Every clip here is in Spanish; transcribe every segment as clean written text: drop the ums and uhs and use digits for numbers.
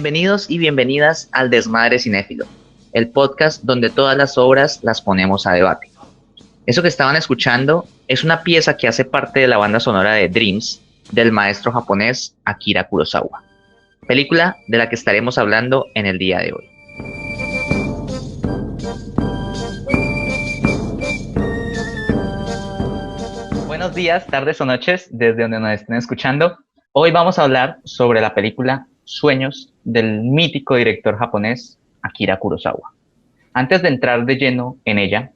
Bienvenidos y bienvenidas al Desmadre Cinéfilo, el podcast donde todas las obras las ponemos a debate. Eso que estaban escuchando es una pieza que hace parte de la banda sonora de Dreams del maestro japonés Akira Kurosawa, película de la que estaremos hablando en el día de hoy. Buenos días, tardes o noches, desde donde nos estén escuchando. Hoy vamos a hablar sobre la película Sueños del mítico director japonés Akira Kurosawa. Antes de entrar de lleno en ella,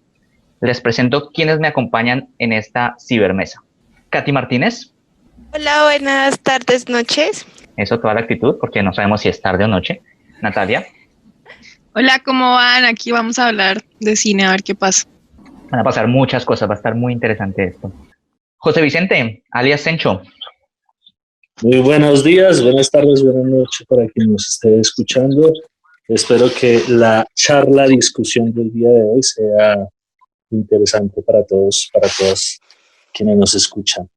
les presento quienes me acompañan en esta cibermesa. Katy Martínez. Hola, buenas tardes, noches. Eso, toda la actitud, porque no sabemos si es tarde o noche. Natalia. Hola, ¿cómo van? Aquí vamos a hablar de cine, a ver qué pasa. Van a pasar muchas cosas, va a estar muy interesante esto. José Vicente, alias Sencho. Muy buenos días, buenas tardes, buenas noches para quien nos esté escuchando. Espero que la discusión del día de hoy sea interesante para todos, para todas quienes nos escuchan.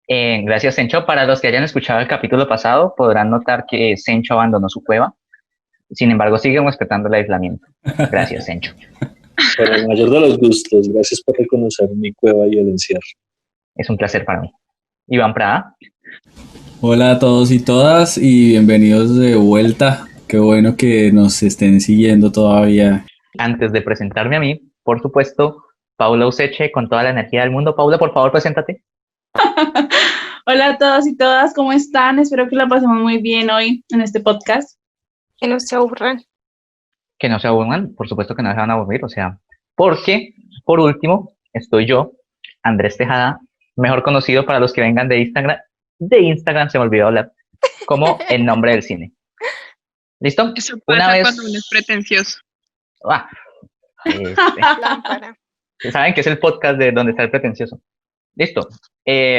Gracias, Sencho. Para los que hayan escuchado el capítulo pasado, podrán notar que Sencho abandonó su cueva. Sin embargo, siguen respetando el aislamiento. Gracias, Sencho. Con el mayor de los gustos, gracias por reconocer mi cueva y el encierro. Es un placer para mí. Iván Prada. Hola a todos y todas y bienvenidos de vuelta. Qué bueno que nos estén siguiendo todavía. Antes de presentarme a mí, por supuesto, Paula Useche con toda la energía del mundo. Paula, por favor, preséntate. Hola a todos y todas, ¿cómo están? Espero que la pasemos muy bien hoy en este podcast. Que no se aburran. Que no se aburran, por supuesto que no se van a aburrir, porque, por último, estoy yo, Andrés Tejada, mejor conocido para los que vengan de Instagram. De Instagram se me olvidó hablar, como el nombre del cine. ¿Listo? Eso pasa cuando uno es pretencioso. Saben que es el podcast de donde está el pretencioso. Listo.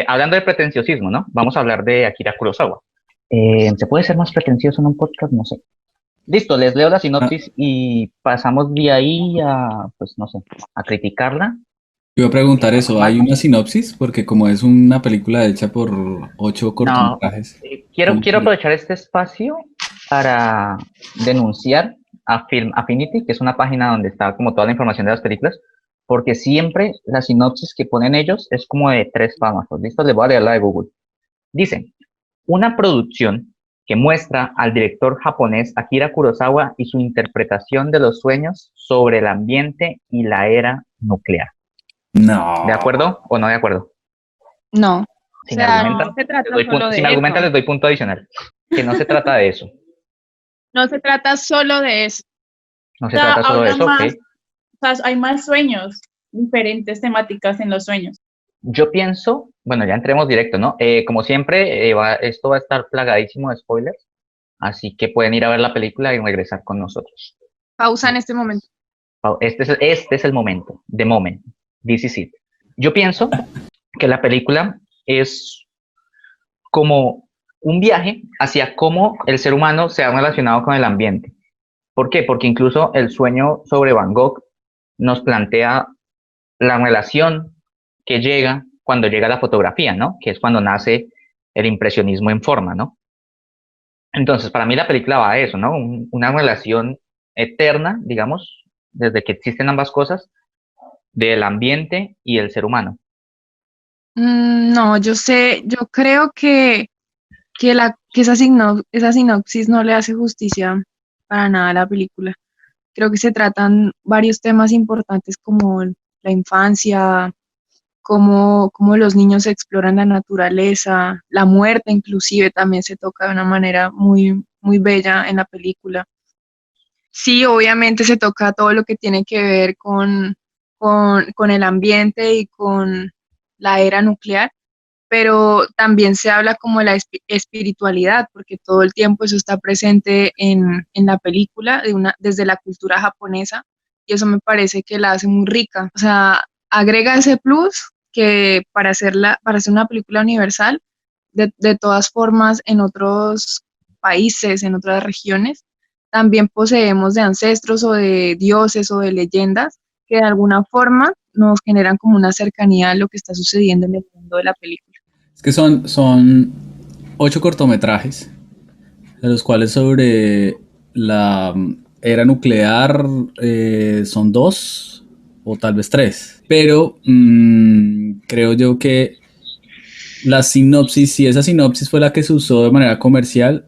Hablando de pretenciosismo, ¿no? Vamos a hablar de Akira Kurosawa. ¿Se puede ser más pretencioso en un podcast? No sé. Listo, les leo la sinopsis y pasamos de ahí a, pues no sé, a criticarla. Iba a preguntar eso, ¿hay una sinopsis? Porque como es una película hecha por 8 cortometrajes. Quiero aprovechar este espacio para denunciar a Film Affinity, que es una página donde está como toda la información de las películas, porque siempre la sinopsis que ponen ellos es como de 3 párrafos. Listo, les voy a leer la de Google. Dice, una producción que muestra al director japonés Akira Kurosawa y su interpretación de los sueños sobre el ambiente y la era nuclear. No. ¿De acuerdo o no de acuerdo? No. Si me argumentan, les doy punto adicional. Que no se trata de eso. No se trata solo de eso. No se trata solo de eso, más, ok. O sea, hay más sueños, diferentes temáticas en los sueños. Yo pienso, bueno, ya entremos directo, ¿no? Como siempre, esto va a estar plagadísimo de spoilers, así que pueden ir a ver la película y regresar con nosotros. Pausa en este momento. Este es el momento, the moment, this is it. Yo pienso que la película es como un viaje hacia cómo el ser humano se ha relacionado con el ambiente. ¿Por qué? Porque incluso el sueño sobre Van Gogh nos plantea la relación que llega cuando llega la fotografía, ¿no? Que es cuando nace el impresionismo en forma, ¿no? Entonces, para mí la película va a eso, ¿no? Una relación eterna, digamos, desde que existen ambas cosas, del ambiente y el ser humano. No, yo creo que esa sinopsis no le hace justicia para nada a la película. Creo que se tratan varios temas importantes como la infancia, cómo los niños exploran la naturaleza, la muerte inclusive también se toca de una manera muy, muy bella en la película. Sí, obviamente se toca todo lo que tiene que ver con el ambiente y con la era nuclear, pero también se habla como de la espiritualidad, porque todo el tiempo eso está presente en la película desde la cultura japonesa, y eso me parece que la hace muy rica. O sea, agrega ese plus que para hacer una película universal, de todas formas en otros países, en otras regiones, también poseemos de ancestros o de dioses o de leyendas que de alguna forma nos generan como una cercanía a lo que está sucediendo en el mundo de la película. Es que son 8 cortometrajes. de los cuales sobre la era nuclear son 2 o tal vez 3. Pero creo yo que la sinopsis, si esa sinopsis fue la que se usó de manera comercial,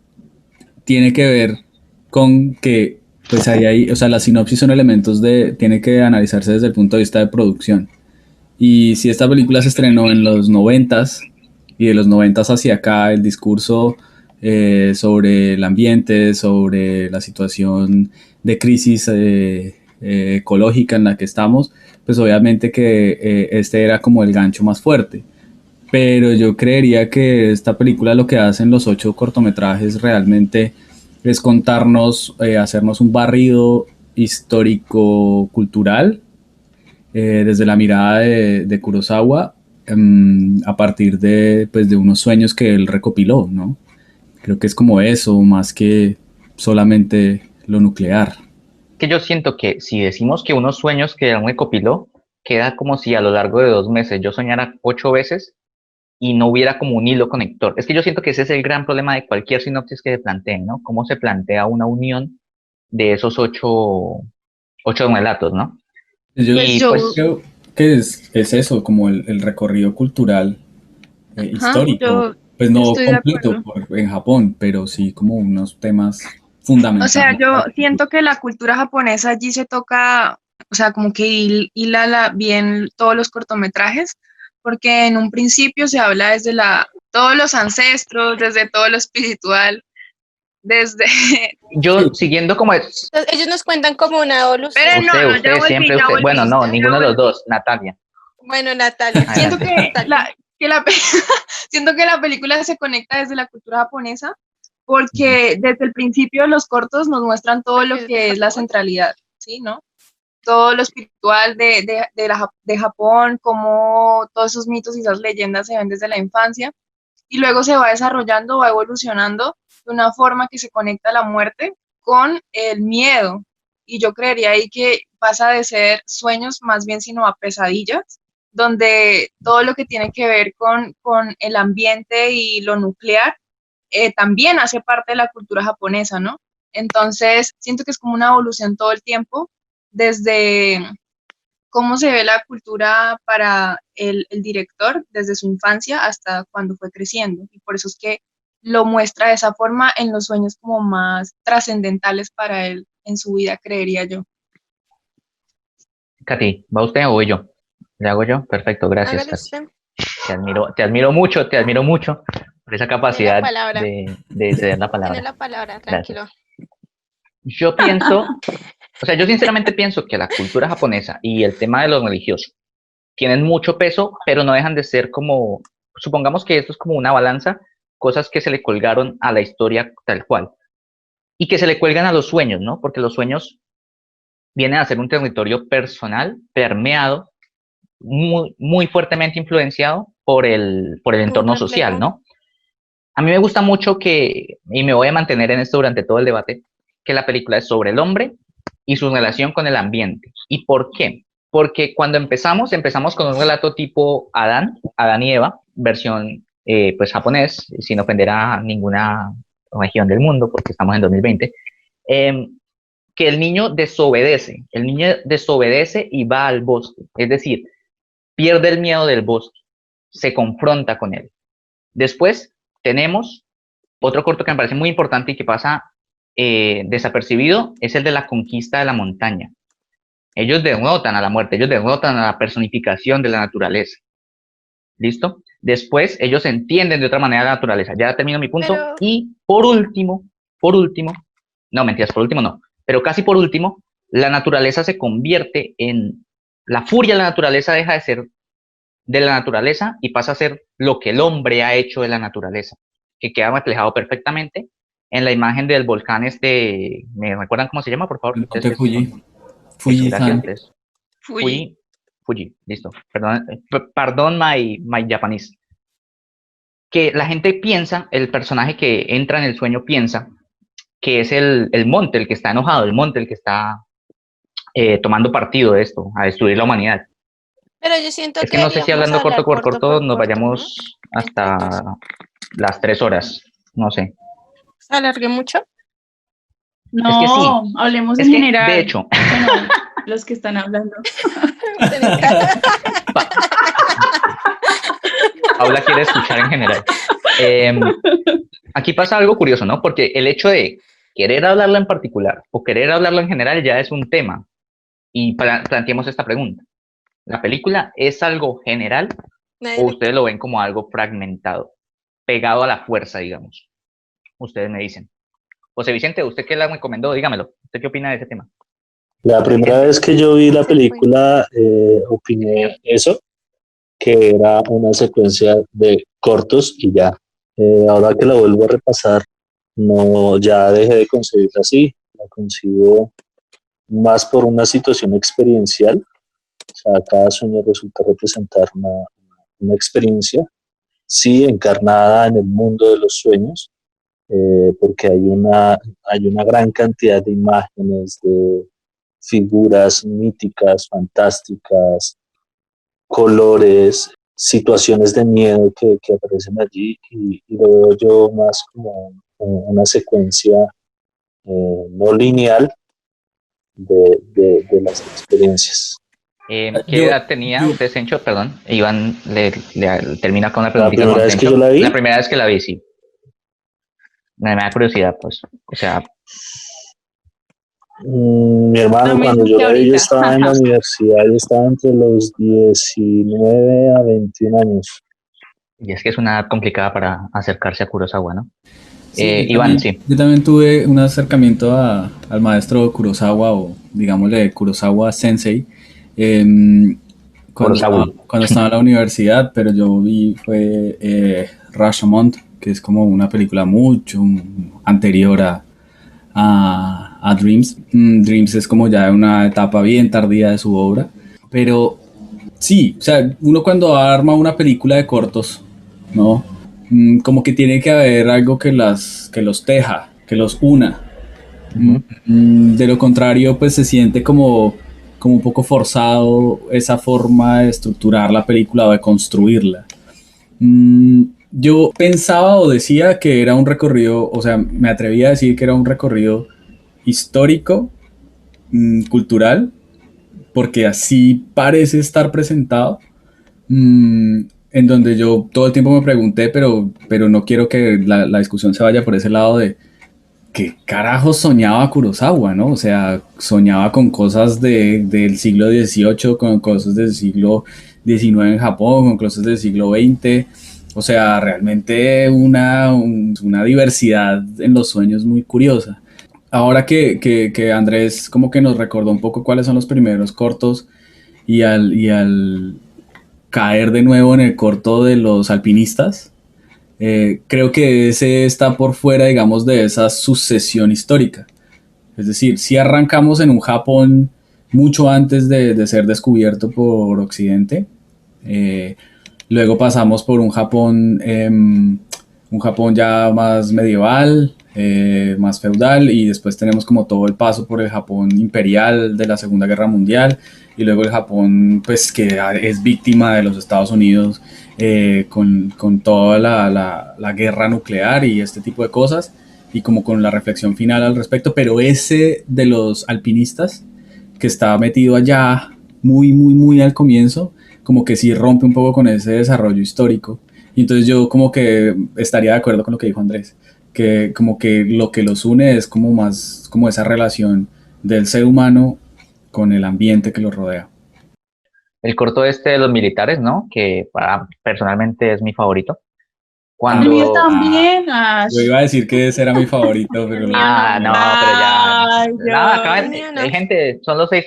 tiene que ver con que, pues ahí, o sea, las sinopsis son elementos tiene que analizarse desde el punto de vista de producción. Y si esta película se estrenó en los 90s y de los 90s hacia acá el discurso sobre el ambiente, sobre la situación de crisis ecológica en la que estamos, pues obviamente que este era como el gancho más fuerte. Pero yo creería que esta película lo que hacen los 8 cortometrajes realmente es contarnos, hacernos un barrido histórico-cultural desde la mirada de Kurosawa, a partir pues, de unos sueños que él recopiló, ¿no? Creo que es como eso, más que solamente lo nuclear. Que yo siento que si decimos que unos sueños que él recopiló, queda como si a lo largo de 2 meses yo soñara 8 veces y no hubiera como un hilo conector. Es que yo siento que ese es el gran problema de cualquier sinopsis que se plantee, ¿no? Cómo se plantea una unión de esos 8 relatos, ¿no? Yo Y yo- creo que es eso, como el recorrido cultural histórico, yo pues no estoy de completo acuerdo. en Japón, pero sí como unos temas O sea, fundamentales. yo siento que la cultura japonesa allí se toca, o sea, como que hila bien todos los cortometrajes, porque en un principio se habla desde todos los ancestros, desde todo lo espiritual, desde... yo siguiendo como es, Entonces, ellos nos cuentan como una evolución. Pero no, usted, siempre ya usted, bueno, volví, no, ya ninguno de los volví. dos, Natalia, Bueno, Natalia, Siento adelante. que Natalia. siento que la película se conecta desde la cultura japonesa porque desde el principio los cortos nos muestran todo lo Porque es de que es la Japón. centralidad, ¿sí? ¿No? Todo lo espiritual de Japón, cómo todos esos mitos y esas leyendas se ven desde la infancia y luego se va desarrollando, va evolucionando de una forma que se conecta la muerte con el miedo. Y yo creería ahí que pasa de ser sueños más bien sino a pesadillas, donde todo lo que tiene que ver con el ambiente y lo nuclear también hace parte de la cultura japonesa, ¿no? Entonces, siento que es como una evolución todo el tiempo, desde cómo se ve la cultura para el director desde su infancia hasta cuando fue creciendo. Y por eso es que lo muestra de esa forma en los sueños como más trascendentales para él en su vida, creería yo. Katy, ¿va usted o voy yo? ¿Le hago yo? Perfecto, gracias, Hágale Katy. usted. Te admiro mucho por esa Tiene la capacidad palabra. de ceder la Tiene palabra. la palabra, Gracias. tranquilo. Yo pienso, o sea, yo sinceramente pienso que la cultura japonesa y el tema de lo religioso tienen mucho peso, pero no dejan de ser como, supongamos que esto es como una balanza, cosas que se le colgaron a la historia tal cual y que se le cuelgan a los sueños, ¿no? Porque los sueños vienen a ser un territorio personal, permeado, muy fuertemente influenciado por el Muy entorno social, complejo. ¿no? A mí me gusta mucho y me voy a mantener en esto durante todo el debate, que la película es sobre el hombre y su relación con el ambiente. ¿Y por qué? Porque cuando empezamos con un relato tipo Adán y Eva, versión pues japonés, sin ofender a ninguna región del mundo, porque estamos en 2020, que el niño desobedece y va al bosque, es decir, pierde el miedo del bosque, se confronta con él. Después tenemos otro corto que me parece muy importante y que pasa desapercibido, es el de la conquista de la montaña. Ellos derrotan a la muerte, ellos derrotan a la personificación de la naturaleza. ¿Listo? Después ellos entienden de otra manera la naturaleza. Ya termino mi punto. Pero, Y por último, no, mentiras, por último no, pero casi por último, la naturaleza se convierte en, la furia de la naturaleza deja de ser de la naturaleza y pasa a ser lo que el hombre ha hecho de la naturaleza, que queda reflejado perfectamente en la imagen del volcán ¿me recuerdan cómo se llama, por favor? El Ustedes monte que Fuji. son- Eso, gracias. Fuji-san. Fuji, listo. Perdón my Japanese. Que la gente piensa, el personaje que entra en el sueño piensa que es el monte el que está enojado, el monte el que está tomando partido de esto, a destruir la humanidad. pero yo siento Es que que no sé si deberíamos hablando hablar corto corto por nos corto, ¿no? vayamos Entre todos. hasta las 3 horas, no sé. ¿Se alargue mucho? No, Es que sí. hablemos Es en que, general. de hecho, Bueno, los que están hablando. Paula quiere escuchar en general. Aquí pasa algo curioso, ¿no? Porque el hecho de querer hablarlo en particular o querer hablarlo en general ya es un tema. Y planteemos esta pregunta. ¿La película es algo general o ustedes lo ven como algo fragmentado, pegado a la fuerza, digamos? Ustedes me dicen. José Vicente, ¿usted qué la recomendó? Dígamelo. ¿Usted qué opina de ese tema? La primera vez que yo vi la película, opiné eso, que era una secuencia de cortos y ya. Ahora que la vuelvo a repasar, no, ya dejé de concebirla así, la concibo más por una situación experiencial. O sea, cada sueño resulta representar una experiencia, sí, encarnada en el mundo de los sueños, porque hay una gran cantidad de imágenes, de figuras míticas, fantásticas, colores, situaciones de miedo que aparecen allí y lo veo yo más como una secuencia no lineal de las experiencias. ¿Qué Yo, edad tenía usted, Sencho? Perdón, Iván le termina con la La preguntita primera con vez que Sencho. yo la vi, La primera vez que la vi, sí. Me da curiosidad, pues. O sea, mi Lo hermano, mismo cuando yo que la vi, yo ahorita. estaba en la universidad, yo estaba entre los 19 a 21 años. y es que es una edad complicada para acercarse a Kurosawa, ¿no? sí, Iván, sí. yo también tuve un acercamiento al maestro Kurosawa, o digámosle Kurosawa Sensei, em, Kurosawa. cuando estaba en la universidad, pero yo vi fue Rashomon, que es como una película mucho anterior a Dreams. Dreams es como ya una etapa bien tardía de su obra, pero sí, o sea, uno cuando arma una película de cortos, ¿no? Como que tiene que haber algo que los teja, que los una. Ujú. De lo contrario, pues se siente como un poco forzado esa forma de estructurar la película o de construirla. Yo pensaba o decía que era un recorrido, o sea, me atrevía a decir que era un recorrido histórico, cultural, porque así parece estar presentado, en donde yo todo el tiempo me pregunté, pero no quiero que la discusión se vaya por ese lado de qué carajo soñaba Kurosawa, ¿no? O sea, soñaba con cosas del siglo XVIII, con cosas del siglo XIX en Japón, con cosas del siglo XX. O sea, realmente una diversidad en los sueños muy curiosa. Ahora que Andrés como que nos recordó un poco cuáles son los primeros cortos y al caer de nuevo en el corto de los alpinistas, creo que ese está por fuera, digamos, de esa sucesión histórica. Es decir, si arrancamos en un Japón mucho antes de ser descubierto por Occidente, eh, luego pasamos por un Japón ya más medieval, más feudal, y después tenemos como todo el paso por el Japón imperial de la Segunda Guerra Mundial, y luego el Japón, pues, que es víctima de los Estados Unidos, con toda la guerra nuclear y este tipo de cosas, y como con la reflexión final al respecto, pero ese de los alpinistas, que estaba metido allá muy, muy, muy al comienzo, como que sí rompe un poco con ese desarrollo histórico. Y entonces yo como que estaría de acuerdo con lo que dijo Andrés, que como que lo que los une es como más como esa relación del ser humano con el ambiente que los rodea. El corto este de los militares, ¿no? Que personalmente es mi favorito. El mío Cuando... también. Yo iba a decir que ese era mi favorito, pero El mío Ah, no, pero ya... Ay, No, acaban... El mío no. Gente, son los 6...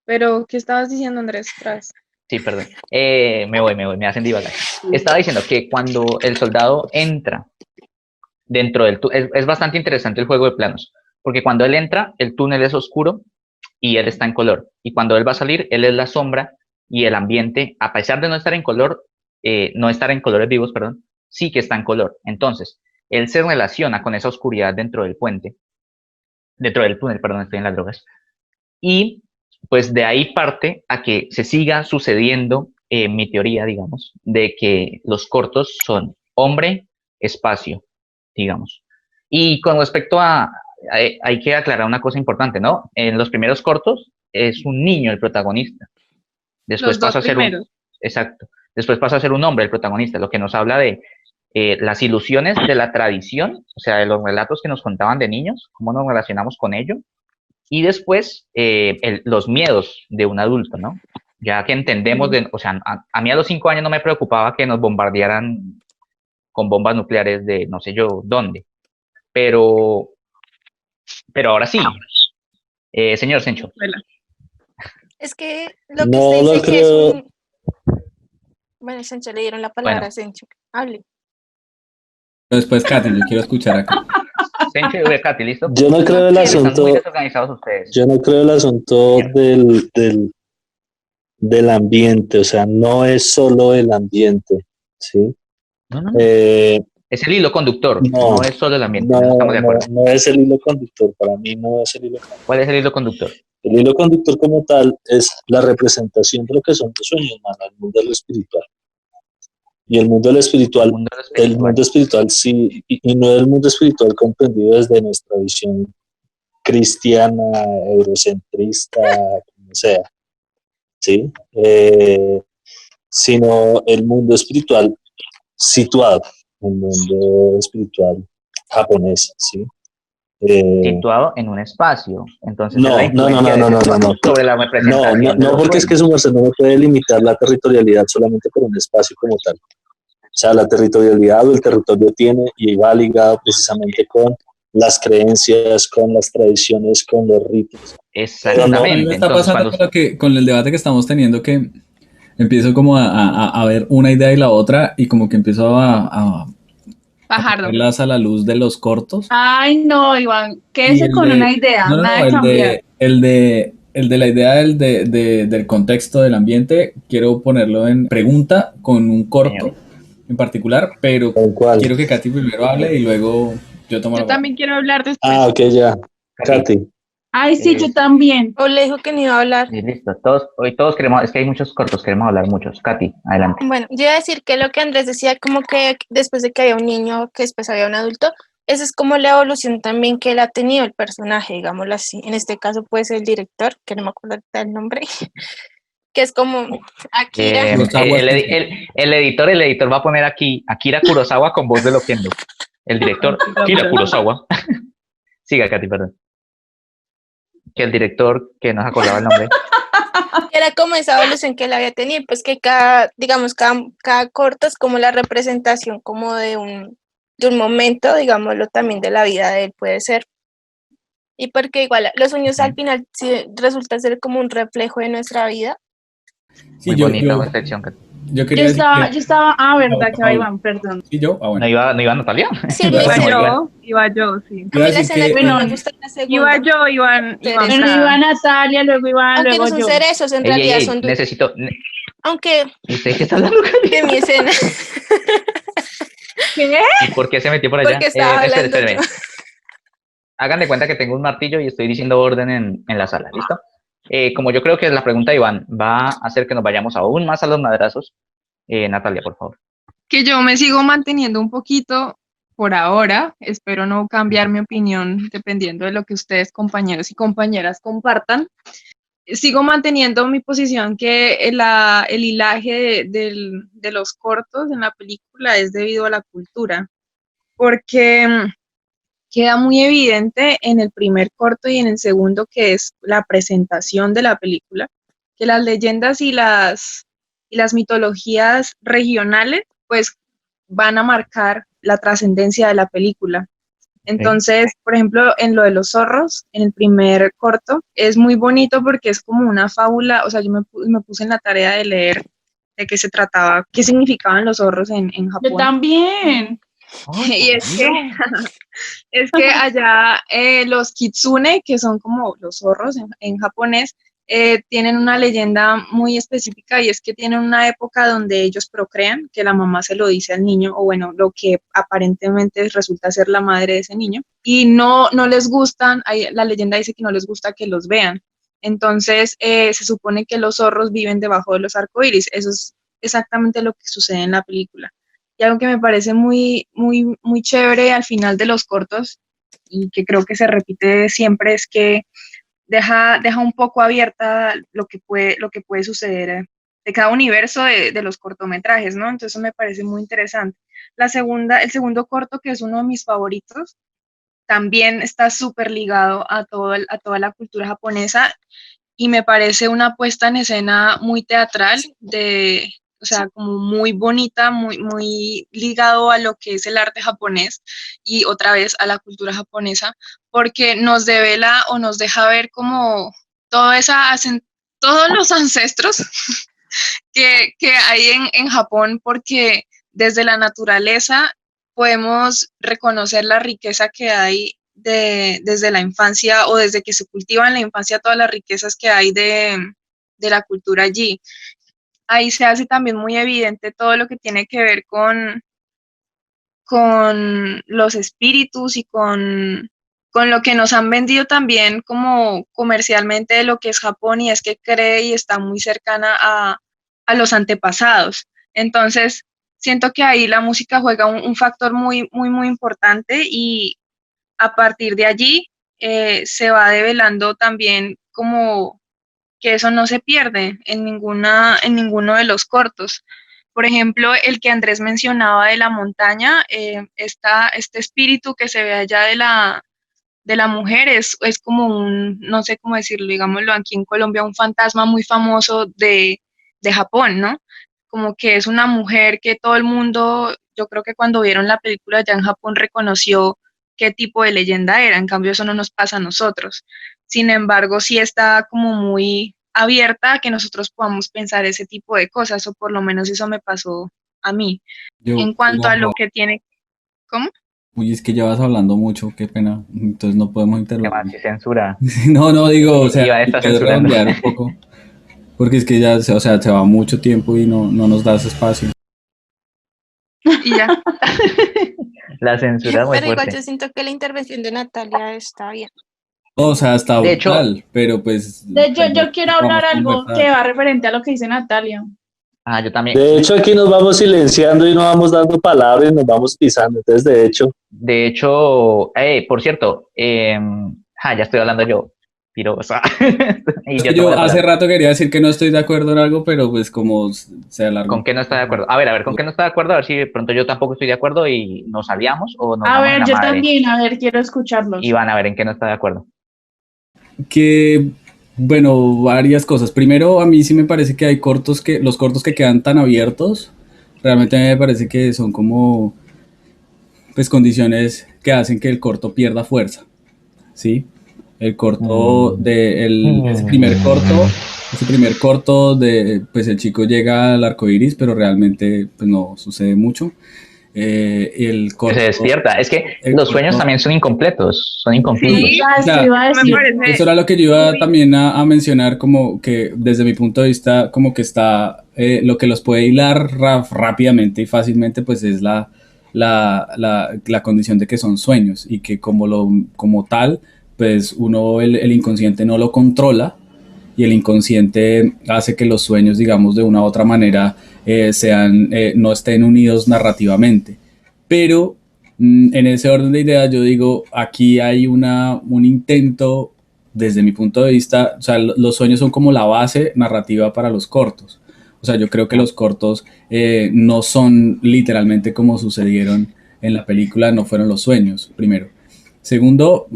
Pero, ¿qué estabas diciendo, Andrés? Tras. Sí, perdón. Me hacen divagar. Estaba diciendo que cuando el soldado entra dentro del túnel, es bastante interesante el juego de planos, porque cuando él entra, el túnel es oscuro y él está en color. Y cuando él va a salir, él es la sombra y el ambiente, a pesar de no estar en color, no estar en colores vivos, perdón, sí que está en color. Entonces, él se relaciona con esa oscuridad dentro del puente, dentro del túnel, perdón, estoy en las drogas. Y pues de ahí parte a que se siga sucediendo mi teoría, digamos, de que los cortos son hombre, espacio, digamos. Y con respecto hay que aclarar una cosa importante, ¿no? En los primeros cortos es un niño el protagonista. Después Los dos pasa a ser primeros. exacto. Después pasa a ser un hombre el protagonista, lo que nos habla de las ilusiones de la tradición, o sea, de los relatos que nos contaban de niños, cómo nos relacionamos con ello, y después los miedos de un adulto, ¿no? Ya que entendemos, o sea, a mí a los 5 años no me preocupaba que nos bombardearan con bombas nucleares de no sé yo dónde, pero ahora sí, señor Sencho. Es que lo que No usted lo dice que es creo. un... Bueno, Sancho, le dieron la palabra Bueno. a Sancho. Hable. Pero después, Katy, yo quiero escuchar acá. Sencho y Katy, ¿listo? Yo no creo el quiero. Están muy asunto, desorganizados ustedes. yo no creo el asunto del ambiente, o sea, no es solo el ambiente, ¿sí? No. Eh, Es el hilo conductor, No, no es solo el ambiente, no, no estamos de no, acuerdo. no es el hilo conductor, para mí no es el hilo conductor. ¿Cuál es el hilo conductor? El hilo conductor como tal es la representación de lo que son los sueños, mano, el mundo de lo espiritual. Y el mundo de lo espiritual, el mundo espiritual sí, y no el mundo espiritual comprendido desde nuestra visión cristiana, eurocentrista, como sea, ¿sí? Sino el mundo espiritual situado, el mundo espiritual japonés, ¿sí? Situado en un espacio. Entonces No, es la influencia de ese espacio sobre la representación de no, los porque es que sueños. su merced no me puede limitar la territorialidad solamente por un espacio como tal. O sea, la territorialidad o el territorio tiene y va ligado precisamente con las creencias, con las tradiciones, con los ritos. A mí me Exactamente. está Entonces, pasando cuando con el debate que estamos teniendo que empiezo como a ver una idea y la otra y como que empiezo a Fajardo. verlas a la luz de los cortos. Ay, no, Iván, Y quédese el con de- una idea, no, nada de cambiar. el de la idea del contexto del ambiente, quiero ponerlo en pregunta con un corto Señor. en particular, pero Tal cual. quiero que Katy primero hable y luego yo tomo la Yo palabra. también quiero hablar después. Ah, ok, ya. Katy. Ay, sí, yo también. O le dijo que no iba a hablar. Listo. Hoy todos queremos, es que hay muchos cortos, queremos hablar muchos. Katy, adelante. Bueno, yo iba a decir que lo que Andrés decía, como que después de que había un niño, que después había un adulto, esa es como la evolución también que él ha tenido el personaje, digámoslo así. En este caso puede ser el director, que no me acuerdo ahorita el nombre, que es como Akira. Kurosawa. El editor va a poner aquí Akira Kurosawa con voz de Loquendo. El director, Akira Kurosawa. Siga, Katy, perdón. Que el director, que no se acordaba el nombre. Era como esa evolución que él había tenido, pues que cada corto es como la representación como de un momento, digámoslo, también de la vida de él puede ser. Y porque igual los sueños al final sí resulta ser como un reflejo de nuestra vida. Sí, Muy bonita reflexión, Katy. yo quería decir Yo estaba, verdad, que va Paula. Iván, perdón. ¿Y yo? Ah, bueno. ¿No iba Natalia? Sí, Luis, Iba yo, sí. a mí Iba a la decir escena que- que no Bueno, me gusta es la Iba segunda. yo, Iván Cerezos. Bueno, iba Natalia, luego Iván, Aunque luego no son yo. cerezos, en realidad son dulces. necesito... Aunque ¿Usted qué está hablando, Katy? de mi escena, ¿Qué? ¿Y por qué se metió por allá? porque estaba hablando Espéreme. yo. Hagan de cuenta que tengo un martillo y estoy diciendo orden en la sala, ¿listo? Como yo creo que la pregunta de Iván va a hacer que nos vayamos aún más a los madrazos, Natalia, por favor. Que yo me sigo manteniendo un poquito por ahora. Espero no cambiar mi opinión dependiendo de lo que ustedes, compañeros y compañeras, compartan. Sigo manteniendo mi posición que el hilaje de los cortos en la película es debido a la cultura, porque queda muy evidente en el primer corto y en el segundo, que es la presentación de la película, que las leyendas y las mitologías regionales pues van a marcar la trascendencia de la película. Entonces, por ejemplo, en lo de los zorros, en el primer corto, es muy bonito porque es como una fábula, o sea, yo me puse en la tarea de leer de qué se trataba, qué significaban los zorros en Japón. Yo también. Y es que allá los kitsune, que son como los zorros en japonés, tienen una leyenda muy específica, y es que tienen una época donde ellos procrean, que la mamá se lo dice al niño, o bueno, lo que aparentemente resulta ser la madre de ese niño, y no les gustan, la leyenda dice que no les gusta que los vean. Entonces se supone que los zorros viven debajo de los arcoíris. Eso es exactamente lo que sucede en la película. Y algo que me parece muy, muy, muy chévere al final de los cortos, y que creo que se repite siempre es que deja un poco abierta lo que puede suceder de cada universo de los cortometrajes, ¿no? Entonces eso me parece muy interesante. El segundo corto, que es uno de mis favoritos, también está súper ligado a a toda la cultura japonesa y me parece una puesta en escena muy teatral, o sea, como muy bonita, muy ligado a lo que es el arte japonés y otra vez a la cultura japonesa, porque nos devela o nos deja ver como todos los ancestros que hay en Japón, porque desde la naturaleza podemos reconocer la riqueza que hay desde la infancia o desde que se cultiva en la infancia todas las riquezas que hay de la cultura allí. Ahí se hace también muy evidente todo lo que tiene que ver con los espíritus y con lo que nos han vendido también como comercialmente de lo que es Japón, y es que cree y está muy cercana a los antepasados. Entonces, siento que ahí la música juega un factor muy importante, y a partir de allí se va develando también como que eso no se pierde en ninguno de los cortos. Por ejemplo, el que Andrés mencionaba de la montaña, este espíritu que se ve allá de la mujer es como no sé cómo decirlo, digámoslo aquí en Colombia, un fantasma muy famoso de Japón, ¿no? Como que es una mujer que todo el mundo, yo creo que cuando vieron la película ya en Japón reconoció qué tipo de leyenda era. En cambio eso no nos pasa a nosotros. Sin embargo, sí está como muy abierta a que nosotros podamos pensar ese tipo de cosas, o por lo menos eso me pasó a mí. En cuanto a lo que tiene, ¿cómo? Uy, es que ya vas hablando mucho, qué pena. Entonces no podemos ¿Qué más? interrumpir. Si censura. No, digo, o sea, Iván está quiero censurando. redondear un poco. Porque es que ya, o sea, se va mucho tiempo y no nos das espacio. Y ya. La censura es muy Pero igual fuerte. yo siento que la intervención de Natalia está bien. O sea, está De hecho, brutal, pero pues De hecho, yo quiero hablar vamos a algo conversar. que va referente a lo que dice Natalia. yo también. De hecho, aquí nos vamos silenciando y no vamos dando palabras y nos vamos pisando. Entonces, De hecho, por cierto, ya estoy hablando yo, pirosa. Y Es yo que tomo yo la hace palabra. rato quería decir que no estoy de acuerdo en algo, pero pues como se alargó. ¿Con qué no está de acuerdo? A ver, ¿con qué no está de acuerdo? A ver si de pronto yo tampoco estoy de acuerdo y nos aliamos o nos A damos en ver, la yo madre. también, a ver, quiero escucharlos. Y van a ver en qué no está de acuerdo. Que, bueno, varias cosas. Primero, a mí sí me parece que hay los cortos que quedan tan abiertos, realmente me parece que son como, pues, condiciones que hacen que el corto pierda fuerza, ¿sí? El corto ese primer corto pues el chico llega al arco iris, pero realmente pues no sucede mucho. El Que corto, se despierta. Es que el los sueños corto- también son incompletos, son inconclusos. Sí, Ya, o esto sea, iba a me decir. parece eso era lo que yo iba muy- también a mencionar, como que desde mi punto de vista, como que está lo que los puede hilar rápidamente y fácilmente, pues es la condición de que son sueños y que como tal, pues uno, el inconsciente no lo controla y el inconsciente hace que los sueños, digamos, de una u otra manera no estén unidos narrativamente. Pero en ese orden de ideas yo digo, aquí hay un intento, desde mi punto de vista, o sea, los sueños son como la base narrativa para los cortos. O sea, yo creo que los cortos no son literalmente como sucedieron en la película, no fueron los sueños, primero. Segundo,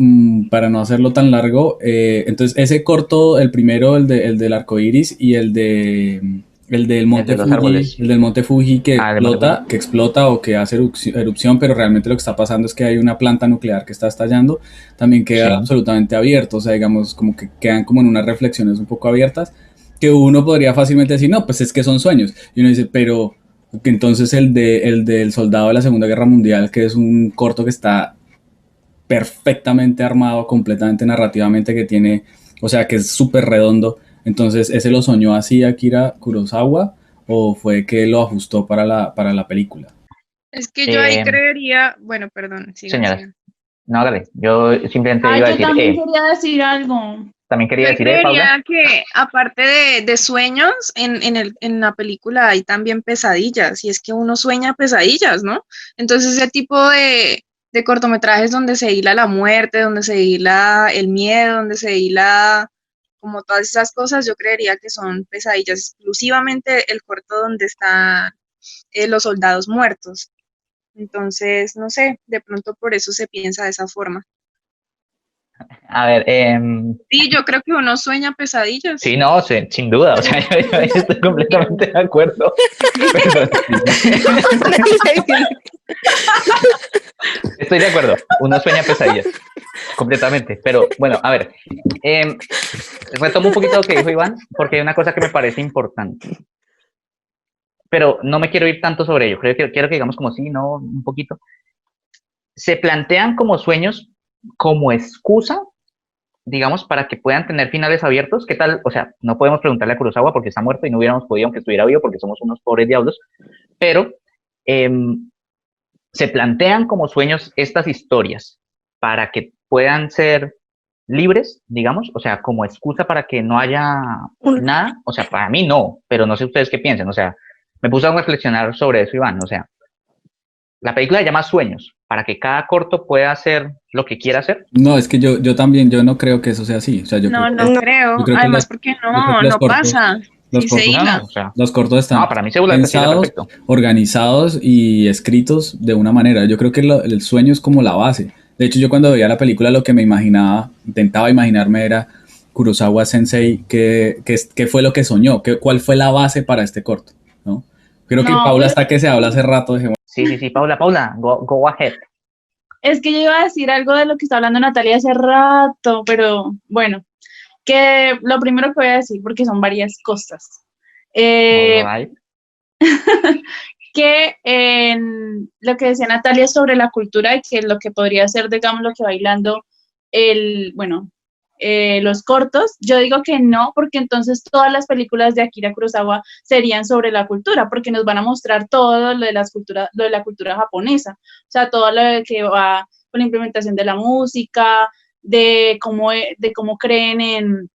para no hacerlo tan largo, entonces ese corto, el primero, el del arco iris y el del Monte de los Fuji, árboles. el del Monte Fuji El Monte que explota o que hace erupción, pero realmente lo que está pasando es que hay una planta nuclear que está estallando, también queda Sí. absolutamente abierto, o sea, digamos, como que quedan como en unas reflexiones un poco abiertas, que uno podría fácilmente decir, no, pues es que son sueños, y uno dice, pero que entonces el del soldado de la Segunda Guerra Mundial, que es un corto que está perfectamente armado, completamente narrativamente, que tiene, o sea, que es súper redondo. Entonces, ¿ese lo soñó así Akira Kurosawa o fue que lo ajustó para la película? Es que yo ahí Eh, creería, bueno, perdón, Señoras, sigan. no, dale. Yo simplemente Ay, iba a yo decir, también quería decir algo. también quería Yo decir, Paula. creería que aparte de sueños, en la película hay también pesadillas, y es que uno sueña pesadillas, ¿no? Entonces ese tipo de cortometrajes donde se hila la muerte, donde se hila el miedo, donde se hila como todas esas cosas, yo creería que son Pesadillas, exclusivamente el corto donde están los soldados muertos. Entonces, no sé, de pronto por eso se piensa de esa forma. A ver, Sí, yo creo que uno sueña pesadillas. sí, no, sin duda, o sea, yo estoy completamente de acuerdo. Estoy de acuerdo, uno sueña pesadillas, completamente. Pero bueno, a ver, retomo un poquito lo que dijo Iván, porque hay una cosa que me parece importante. Pero no me quiero ir tanto sobre ello, quiero que digamos como sí, no, un poquito. Se plantean como sueños, como excusa, digamos, para que puedan tener finales abiertos. ¿Qué tal? O sea, no podemos preguntarle a Kurosawa porque está muerto y no hubiéramos podido aunque estuviera vivo porque somos unos pobres diablos, pero se plantean como sueños estas historias para que puedan ser libres, digamos, o sea, como excusa para que no haya nada. O sea, para mí no, pero no sé ustedes qué piensan. O sea, me puse a reflexionar sobre eso, Iván. O sea, la película se llama Sueños, para que cada corto pueda hacer lo que quiera hacer. No, es que yo también, yo no creo que eso sea así. O sea, yo No, creo no creo. yo creo que Además, los- porque yo creo que no, los no cortos- pasa. los Sí se cortos, hila. O sea, los cortos están no, para mí se hila pensados, perfecto. organizados y escritos de una manera. Yo creo que el sueño es como la base. De hecho, yo cuando veía la película lo que me imaginaba, intentaba imaginarme era Kurosawa Sensei, qué fue lo que soñó, cuál fue la base para este corto, ¿no? Creo que No, Paula hasta que se habla hace rato, dejemos. Sí, Paula, go ahead. es que yo iba a decir algo de lo que está hablando Natalia hace rato, pero bueno, que lo primero que voy a decir, porque son varias cosas. All right. Que en lo que decía Natalia sobre la cultura y que lo que podría ser, digamos, lo que bailando los cortos, yo digo que no, porque entonces todas las películas de Akira Kurosawa serían sobre la cultura, porque nos van a mostrar todo lo de la cultura japonesa, o sea, todo lo que va con la implementación de la música, de cómo creen en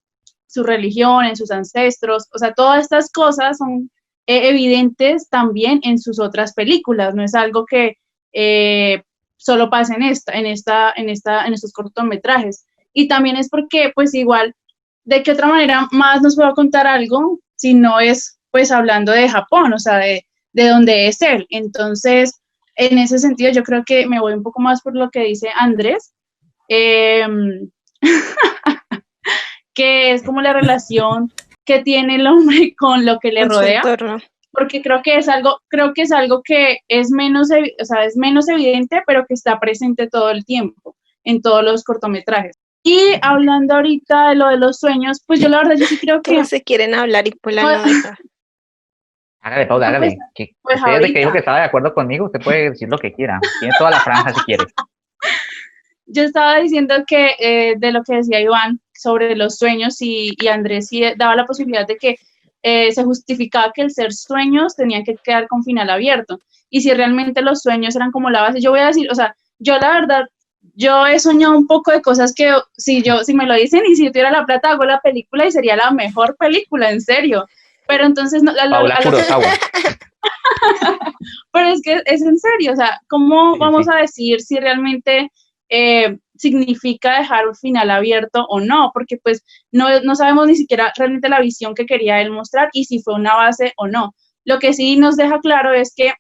su religión, en sus ancestros, o sea, todas estas cosas son evidentes también en sus otras películas, no es algo que solo pasa en estos cortometrajes. Y también es porque, pues igual, ¿de qué otra manera más nos puedo contar algo si no es, pues, hablando de Japón, o sea, de donde es él? Entonces, en ese sentido, yo creo que me voy un poco más por lo que dice Andrés, que es como la relación que tiene el hombre con lo que le rodea, porque creo que es algo que es menos, o sea, es menos evidente, pero que está presente todo el tiempo en todos los cortometrajes. Y hablando ahorita de lo de los sueños, pues yo la verdad yo sí creo que todos se quieren hablar y Paula no deja. Hágale, Paula, hágale. pues Usted desde que dijo ahorita. que estaba de acuerdo conmigo, usted puede decir lo que quiera. Tiene toda la franja si quiere. Yo estaba diciendo que de lo que decía Iván sobre los sueños y Andrés sí daba la posibilidad de que se justificaba que el ser sueños tenían que quedar con final abierto. Y si realmente los sueños eran como la base, yo voy a decir, o sea, yo la verdad, yo he soñado un poco de cosas que si me lo dicen y si yo tuviera la plata hago la película y sería la mejor película, en serio. Pero entonces, Paula Kurosawa. pero es que es en serio, o sea, ¿cómo vamos a decir si realmente significa dejar un final abierto o no? Porque pues no sabemos ni siquiera realmente la visión que quería él mostrar y si fue una base o no. Lo que sí nos deja claro es que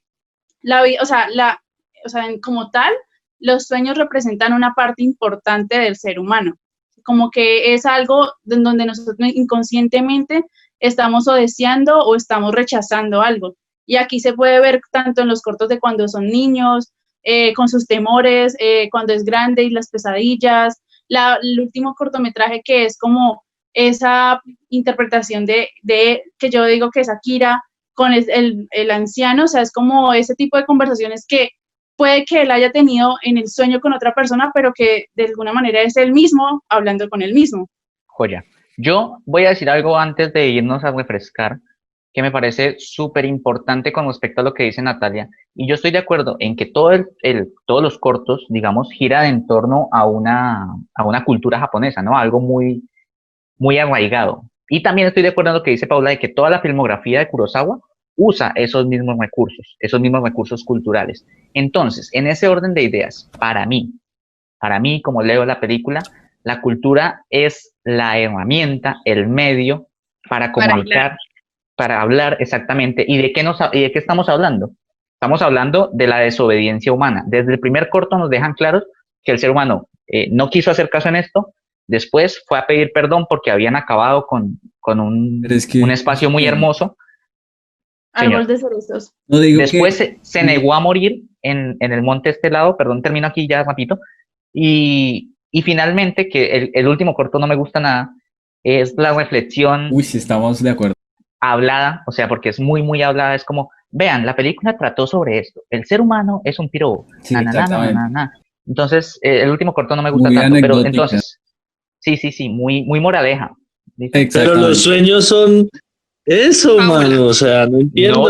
como tal, los sueños representan una parte importante del ser humano, como que es algo en donde nosotros inconscientemente estamos o deseando o estamos rechazando algo. Y aquí se puede ver tanto en los cortos de cuando son niños, con sus temores, cuando es grande y las pesadillas. El último cortometraje que es como esa interpretación de que yo digo que es Akira con el anciano, o sea, es como ese tipo de conversaciones que puede que él haya tenido en el sueño con otra persona, pero que de alguna manera es él mismo hablando con él mismo. Joya. Yo voy a decir algo antes de irnos a refrescar, que me parece súper importante con respecto a lo que dice Natalia. Y yo estoy de acuerdo en que todos los cortos, digamos, giran en torno a una cultura japonesa, ¿no? Algo muy, muy arraigado. Y también estoy de acuerdo en lo que dice Paula, de que toda la filmografía de Kurosawa usa esos mismos recursos culturales. Entonces, en ese orden de ideas, para mí, como leo la película, la cultura es la herramienta, el medio para comunicar, para hablar exactamente. ¿Y de qué estamos hablando? Estamos hablando de la desobediencia humana. Desde el primer corto nos dejan claros que el ser humano no quiso hacer caso en esto, después fue a pedir perdón porque habían acabado con un espacio muy hermoso. Árbol de cerezos. No digo después que... se negó a morir en el monte estelado, perdón, termino aquí ya rapidito, y finalmente, que el último corto no me gusta nada, es la reflexión Uy, sí, estamos de acuerdo. hablada, o sea, porque es muy, muy hablada, es como, vean, la película trató sobre esto, el ser humano es un piro, Sí, exactamente. Entonces, el último corto no me gusta Muy tanto, pero anecdótica. entonces, sí, muy, muy moraleja. ¿Listo? Pero Exactamente. los sueños son eso, mano, o sea, no entiendo.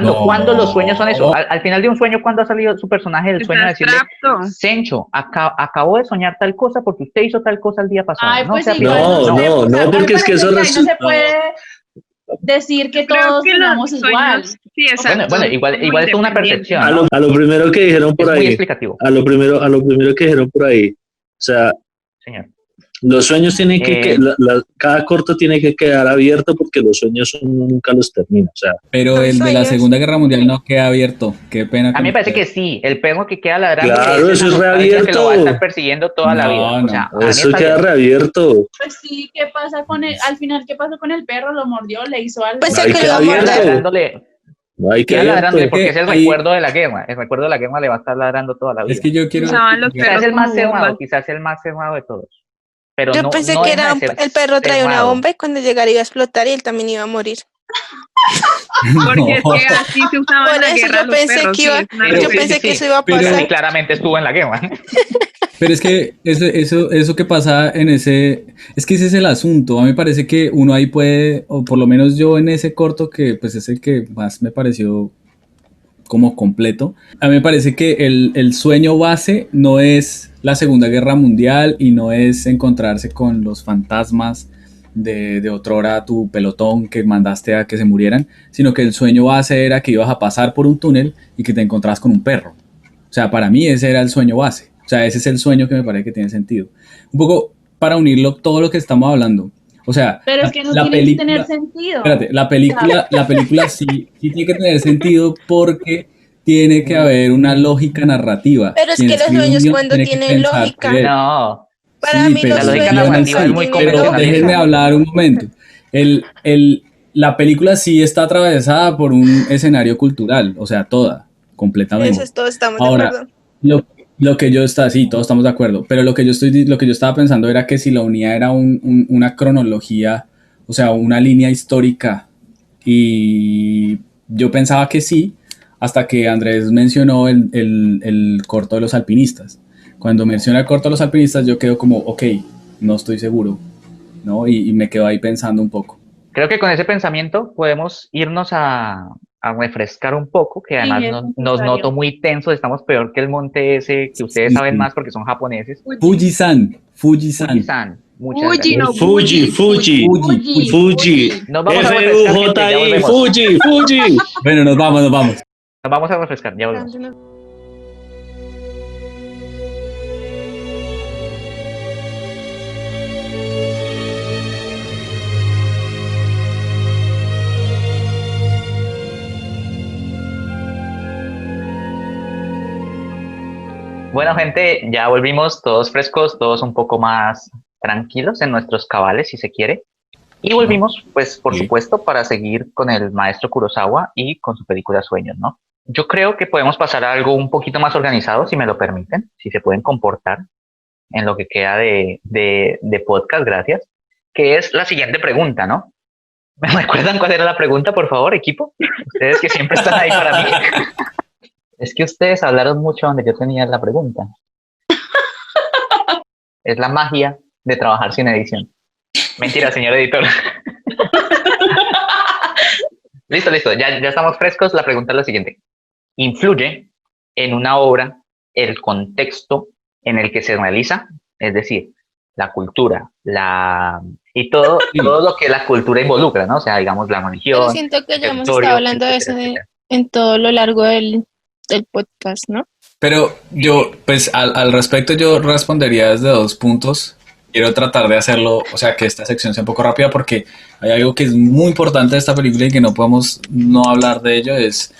No, ¿cuándo los sueños son eso? No. Al final de un sueño, ¿cuándo ha salido su personaje del sueño a decirle, abstracto. Sencho, acabo de soñar tal cosa porque usted hizo tal cosa el día pasado? Ay, No, pues sea igual pirata. sé, No, o sea, no, me porque es que parece eso ahí no se resulta. puede decir que Creo todos que los soñamos igual. sueños, sí, exacto. Bueno, igual es una percepción, A ¿no? lo primero que dijeron por Es muy ahí, explicativo, a lo primero que dijeron por ahí, o sea, señor. los sueños tienen que cada corto tiene que quedar abierto porque los sueños uno nunca los termina, o sea. Pero Los el de la sueños. Segunda Guerra Mundial no queda abierto. Qué pena. A mí me parece que sí, el perro que queda ladrando Claro, eso es esa nostalgia que lo va a reabierto. estar persiguiendo toda la vida. O sea, para mí Eso está queda bien. reabierto. Pues sí, ¿qué pasa con él? Al final, ¿qué pasó con el perro? ¿Lo mordió? ¿Le hizo algo? Pues Ahí el que queda lo iba a Queda morder. ladrándole, No hay que queda ladrándole abierto. porque es el Ahí- recuerdo de la guerra. El recuerdo de la guerra le va a estar ladrando toda la vida. Es que yo quiero... Usaban los Quizás perros el más como bombas. cerrado, quizás el más cerrado de todos. Pero Yo no, pensé no que deja era de ser el perro traía una cerrado. bomba y cuando llegara iba a explotar y él también iba a morir. Porque es No. que así se usaban Por en la eso guerra yo los pensé perros, que sí, iba, es una Pero yo sí, pensé sí, que sí. eso iba a Pero- pasar. Sí, claramente estuvo en la guerra. Pero es que eso que pasa en ese, es que ese es el asunto. A mí me parece que uno ahí puede, o por lo menos yo en ese corto, que pues es el que más me pareció como completo, a mí me parece que el sueño base no es la Segunda Guerra Mundial y no es encontrarse con los fantasmas de otrora tu pelotón que mandaste a que se murieran, sino que el sueño base era que ibas a pasar por un túnel y que te encontrabas con un perro. O sea, para mí ese era el sueño base. O sea, ese es el sueño que me parece que tiene sentido. Un poco para unirlo todo lo que estamos hablando. O sea, Pero es que no la tiene que película, tener sentido. espérate, la película sí tiene que tener sentido porque tiene que haber una lógica narrativa. Pero es Quien que los escribe un sueños guión cuando tiene que tienen pensar lógica. que- No, Para Sí, mí pero los la lógica el guión en sueños narrativa sí. es muy tienen Pero convencionalista. déjenme lógica. hablar un momento. La película sí está atravesada por un escenario cultural, o sea, toda, completamente. Eso es todo, estamos de Ahora, acuerdo. lo que yo estaba, sí, todos estamos de acuerdo, pero lo que yo estaba pensando era que si la unidad era una cronología, o sea, una línea histórica, y yo pensaba que sí, hasta que Andrés mencionó el corto de los alpinistas. Cuando menciona el corto de los alpinistas, yo quedo como, ok, no estoy seguro, ¿no? Y me quedo ahí pensando un poco. creo que con ese pensamiento podemos irnos a refrescar un poco, que además es nos necesario. noto muy tensos, estamos peor que el monte ese, que ustedes Sí, saben sí. más porque son japoneses. Fuji-san. Fuji-san, muchas Fuji, gracias. no, Fuji. Fuji. Nos vamos a refrescar, gente, ya Fuji, volvemos. Fuji. Bueno, nos vamos. Nos vamos a refrescar, ya volvemos. Bueno, gente, ya volvimos todos frescos, todos un poco más tranquilos en nuestros cabales, si se quiere. Y volvimos, pues, por Sí. supuesto, para seguir con el maestro Kurosawa y con su película Sueños, ¿no? Yo creo que podemos pasar a algo un poquito más organizado, si me lo permiten, si se pueden comportar en lo que queda de podcast, gracias, que es la siguiente pregunta, ¿no? ¿Me recuerdan cuál era la pregunta, por favor, equipo? Ustedes que siempre están ahí para mí. Es que ustedes hablaron mucho donde yo tenía la pregunta. Es la magia de trabajar sin edición. Mentira, señor editor. Listo, ya estamos frescos. La pregunta es la siguiente. ¿Influye en una obra el contexto en el que se realiza? Es decir, la cultura, Y todo lo que la cultura involucra, ¿no? O sea, digamos, la Pero religión, siento que ya hemos territorio, estado hablando de eso etcétera, etcétera. en todo lo largo del podcast, ¿no? Pero yo, pues al respecto, yo respondería desde dos puntos. Quiero tratar de hacerlo, o sea, que esta sección sea un poco rápida porque hay algo que es muy importante de esta película y que no podemos no hablar de ello, es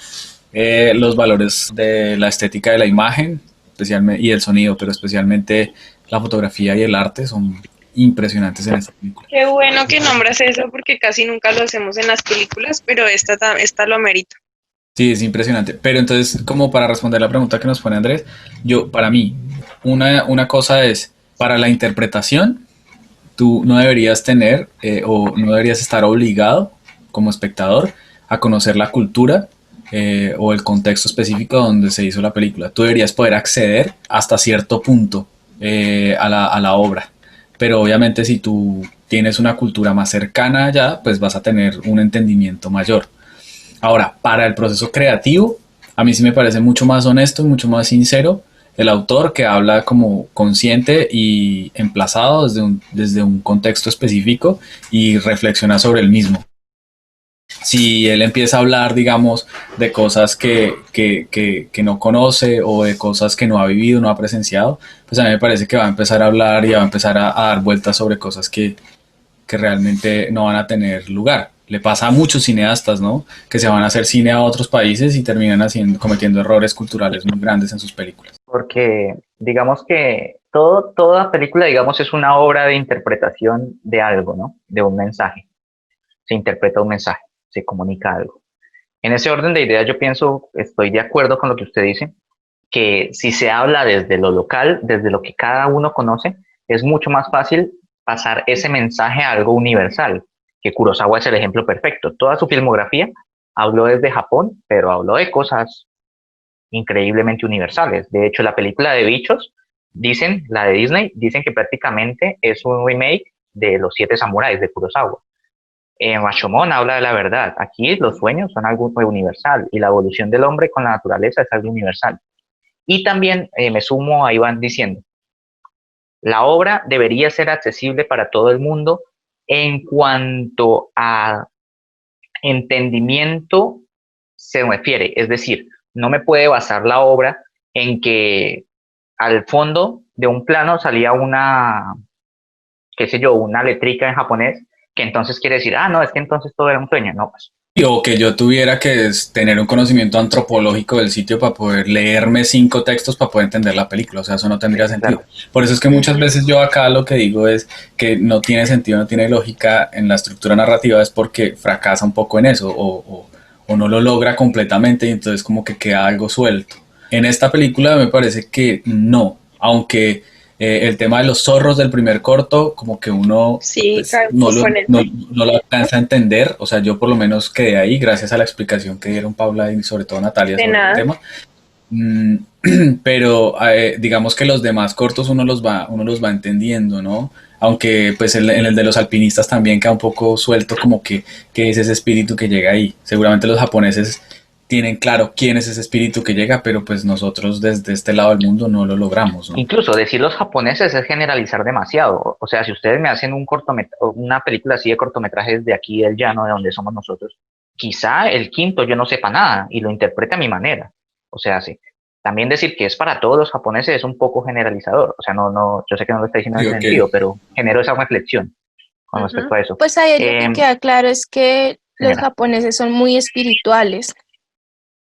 los valores de la estética de la imagen especialmente, y el sonido, pero especialmente la fotografía y el arte son impresionantes en esta película. Qué bueno que nombras eso porque casi nunca lo hacemos en las películas, pero esta lo amerita. Sí, es impresionante. Pero entonces, como para responder la pregunta que nos pone Andrés, para mí, una cosa es, para la interpretación, tú no deberías tener o no deberías estar obligado como espectador a conocer la cultura o el contexto específico donde se hizo la película. Tú deberías poder acceder hasta cierto punto a la obra. Pero obviamente si tú tienes una cultura más cercana allá, pues vas a tener un entendimiento mayor. Ahora, para el proceso creativo, a mí sí me parece mucho más honesto y mucho más sincero el autor que habla como consciente y emplazado desde un contexto específico y reflexiona sobre el mismo. Si él empieza a hablar, digamos, de cosas que no conoce o de cosas que no ha vivido, no ha presenciado, pues a mí me parece que va a empezar a hablar y va a empezar a dar vueltas sobre cosas que realmente no van a tener lugar. Le pasa a muchos cineastas, ¿no? Que se van a hacer cine a otros países y terminan cometiendo errores culturales muy grandes en sus películas. Porque digamos que toda película, digamos, es una obra de interpretación de algo, ¿no? De un mensaje. Se interpreta un mensaje, se comunica algo. En ese orden de ideas yo pienso, estoy de acuerdo con lo que usted dice, que si se habla desde lo local, desde lo que cada uno conoce, es mucho más fácil pasar ese mensaje a algo universal, que Kurosawa es el ejemplo perfecto. Toda su filmografía habló desde Japón, pero habló de cosas increíblemente universales. De hecho, la película de Bichos, la de Disney, dicen que prácticamente es un remake de Los Siete Samuráis de Kurosawa. Rashomon habla de la verdad. Aquí los sueños son algo universal y la evolución del hombre con la naturaleza es algo universal. Y también me sumo a Iván diciendo, la obra debería ser accesible para todo el mundo en cuanto a entendimiento se refiere. Es decir, no me puede basar la obra en que al fondo de un plano salía qué sé yo, una letrica en japonés, que entonces quiere decir, no, es que entonces todo era un sueño. No, pues O que yo tuviera que tener un conocimiento antropológico del sitio para poder leerme 5 textos para poder entender la película. O sea, eso no tendría sentido. Claro. Por eso es que muchas veces yo acá lo que digo es que no tiene sentido, no tiene lógica en la estructura narrativa, es porque fracasa un poco en eso o no lo logra completamente y entonces como que queda algo suelto. En esta película me parece que no, aunque el tema de los zorros del primer corto, como que uno pues, no lo alcanza a entender. O sea, yo por lo menos quedé ahí gracias a la explicación que dieron Paula y sobre todo Natalia sobre el tema. Pero digamos que los demás cortos uno los va entendiendo, ¿no? Aunque pues en el de los alpinistas también queda un poco suelto como que es ese espíritu que llega ahí. Seguramente los japoneses tienen claro quién es ese espíritu que llega, pero pues nosotros desde este lado del mundo no lo logramos, ¿no? Incluso decir los japoneses es generalizar demasiado. O sea, si ustedes me hacen una película así de cortometrajes de aquí del llano, de donde somos nosotros, quizá el quinto yo no sepa nada y lo interprete a mi manera. O sea, sí. También decir que es para todos los japoneses es un poco generalizador. O sea, no, yo sé que no lo está diciendo en ese sentido, pero genero esa reflexión con respecto a eso. Pues ahí lo que queda claro es que los japoneses son muy espirituales.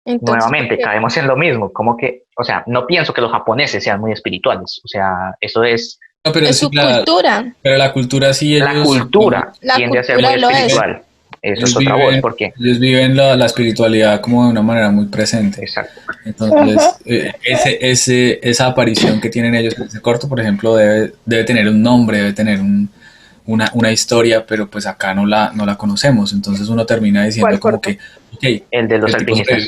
Entonces, nuevamente, caemos en lo mismo, como que, o sea, no pienso que los japoneses sean muy espirituales, o sea, eso es... No, pero es su cultura. Pero la cultura sí La cultura tiende a ser muy espiritual. Eso es otra voz, ¿por qué? Ellos viven la espiritualidad como de una manera muy presente. Exacto. Entonces, esa aparición que tienen ellos en ese corto, por ejemplo, debe tener un nombre, debe tener una historia, pero pues acá no la conocemos, entonces uno termina diciendo como que, okay, el de los alpinistas.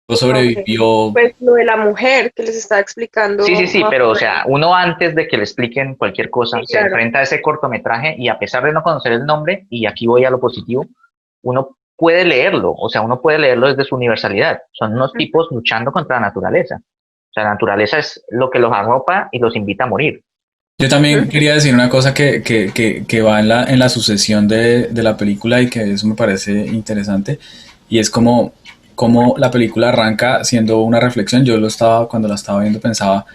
Sobrevivió. Pues lo de la mujer que les estaba explicando. Sí, pero o sea, uno antes de que le expliquen cualquier cosa, sí, se enfrenta a ese cortometraje y a pesar de no conocer el nombre, y aquí voy a lo positivo, uno puede leerlo, o sea, uno puede leerlo desde su universalidad. Son unos tipos luchando contra la naturaleza. O sea, la naturaleza es lo que los arropa y los invita a morir. Yo también quería decir una cosa que va en la sucesión de la película y que eso me parece interesante, y es como la película arranca siendo una reflexión. Cuando la estaba viendo pensaba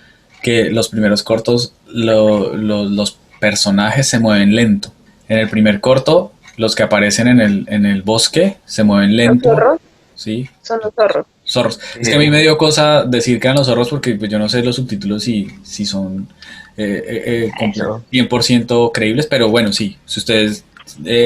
que los primeros cortos, los personajes se mueven lento. En el primer corto, los que aparecen en el bosque se mueven ¿Los lento, zorros? ¿sí? Son los zorros. Zorros. Sí, Es sí, que a mí sí. me dio cosa decir que eran los zorros porque pues, yo no sé los subtítulos si son Eso. 100% creíbles, pero bueno, sí, si ustedes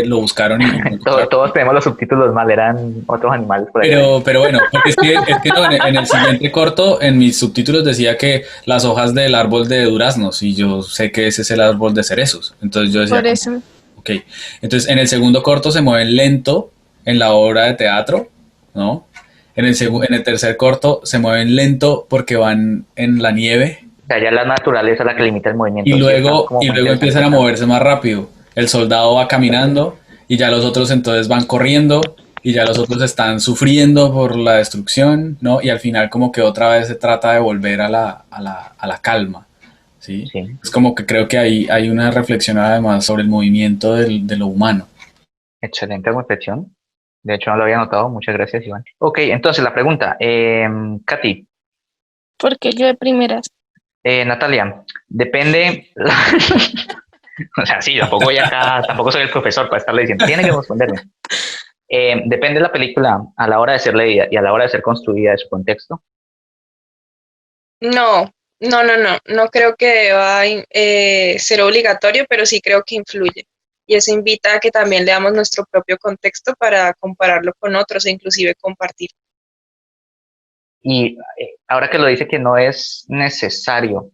lo buscaron y lo encontraron. Todos tenemos los subtítulos mal, eran otros animales por allá. Pero bueno, porque es que no, en el siguiente corto, en mis subtítulos decía que las hojas del árbol de duraznos, y yo sé que ese es el árbol de cerezos. Entonces yo decía, Por eso. ok. Entonces en el segundo corto se mueven lento en la obra de teatro, ¿no? En el tercer corto se mueven lento porque van en la nieve, O sea, ya la naturaleza es la que limita el y movimiento. Sí, está luego, como y muy luego interesante empiezan a esa. moverse más rápido. El soldado va caminando y ya los otros entonces van corriendo y ya los otros están sufriendo por la destrucción, ¿no? Y al final como que otra vez se trata de volver a la calma, ¿sí? Sí, Es como que creo que hay una reflexión además sobre el movimiento de lo humano. excelente reflexión. De hecho, no lo había notado. Muchas gracias, Iván. Ok, entonces la pregunta. Katy, Porque yo de primeras. Natalia, depende. O sea, sí, tampoco voy acá, tampoco soy el profesor para estarle diciendo, tiene que responderme. Depende de la película a la hora de ser leída y a la hora de ser construida de su contexto. No, no creo que deba ser obligatorio, pero sí creo que influye. Y eso invita a que también leamos nuestro propio contexto para compararlo con otros e inclusive compartir. Y ahora que lo dice que no es necesario,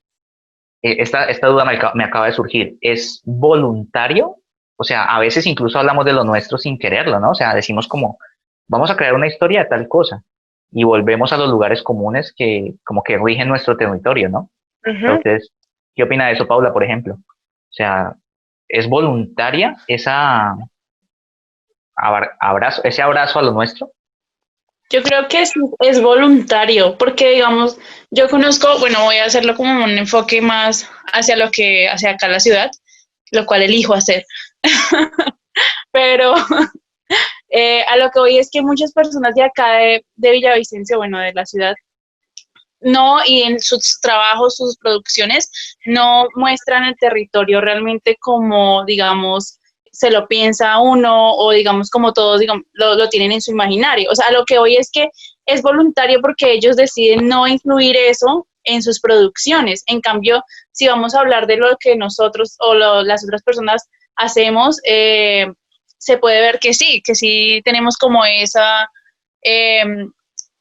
esta duda me acaba de surgir. ¿Es voluntario? O sea, a veces incluso hablamos de lo nuestro sin quererlo, ¿no? O sea, decimos como, vamos a crear una historia de tal cosa y volvemos a los lugares comunes que como que rigen nuestro territorio, ¿no? Ujú. Entonces, ¿qué opina de eso, Paula, por ejemplo? O sea, ¿es voluntaria ese abrazo a lo nuestro? Yo creo que es voluntario, porque digamos, yo conozco, bueno, voy a hacerlo como un enfoque más hacia acá la ciudad, lo cual elijo hacer. Pero a lo que voy es que muchas personas de acá de Villavicencio, bueno, de la ciudad, no, y en sus trabajos, sus producciones, no muestran el territorio realmente como, digamos, se lo piensa uno o digamos como todos digamos, lo tienen en su imaginario. O sea, lo que hoy es que es voluntario porque ellos deciden no incluir eso en sus producciones. En cambio, si vamos a hablar de lo que nosotros o las otras personas hacemos, se puede ver que sí tenemos eh,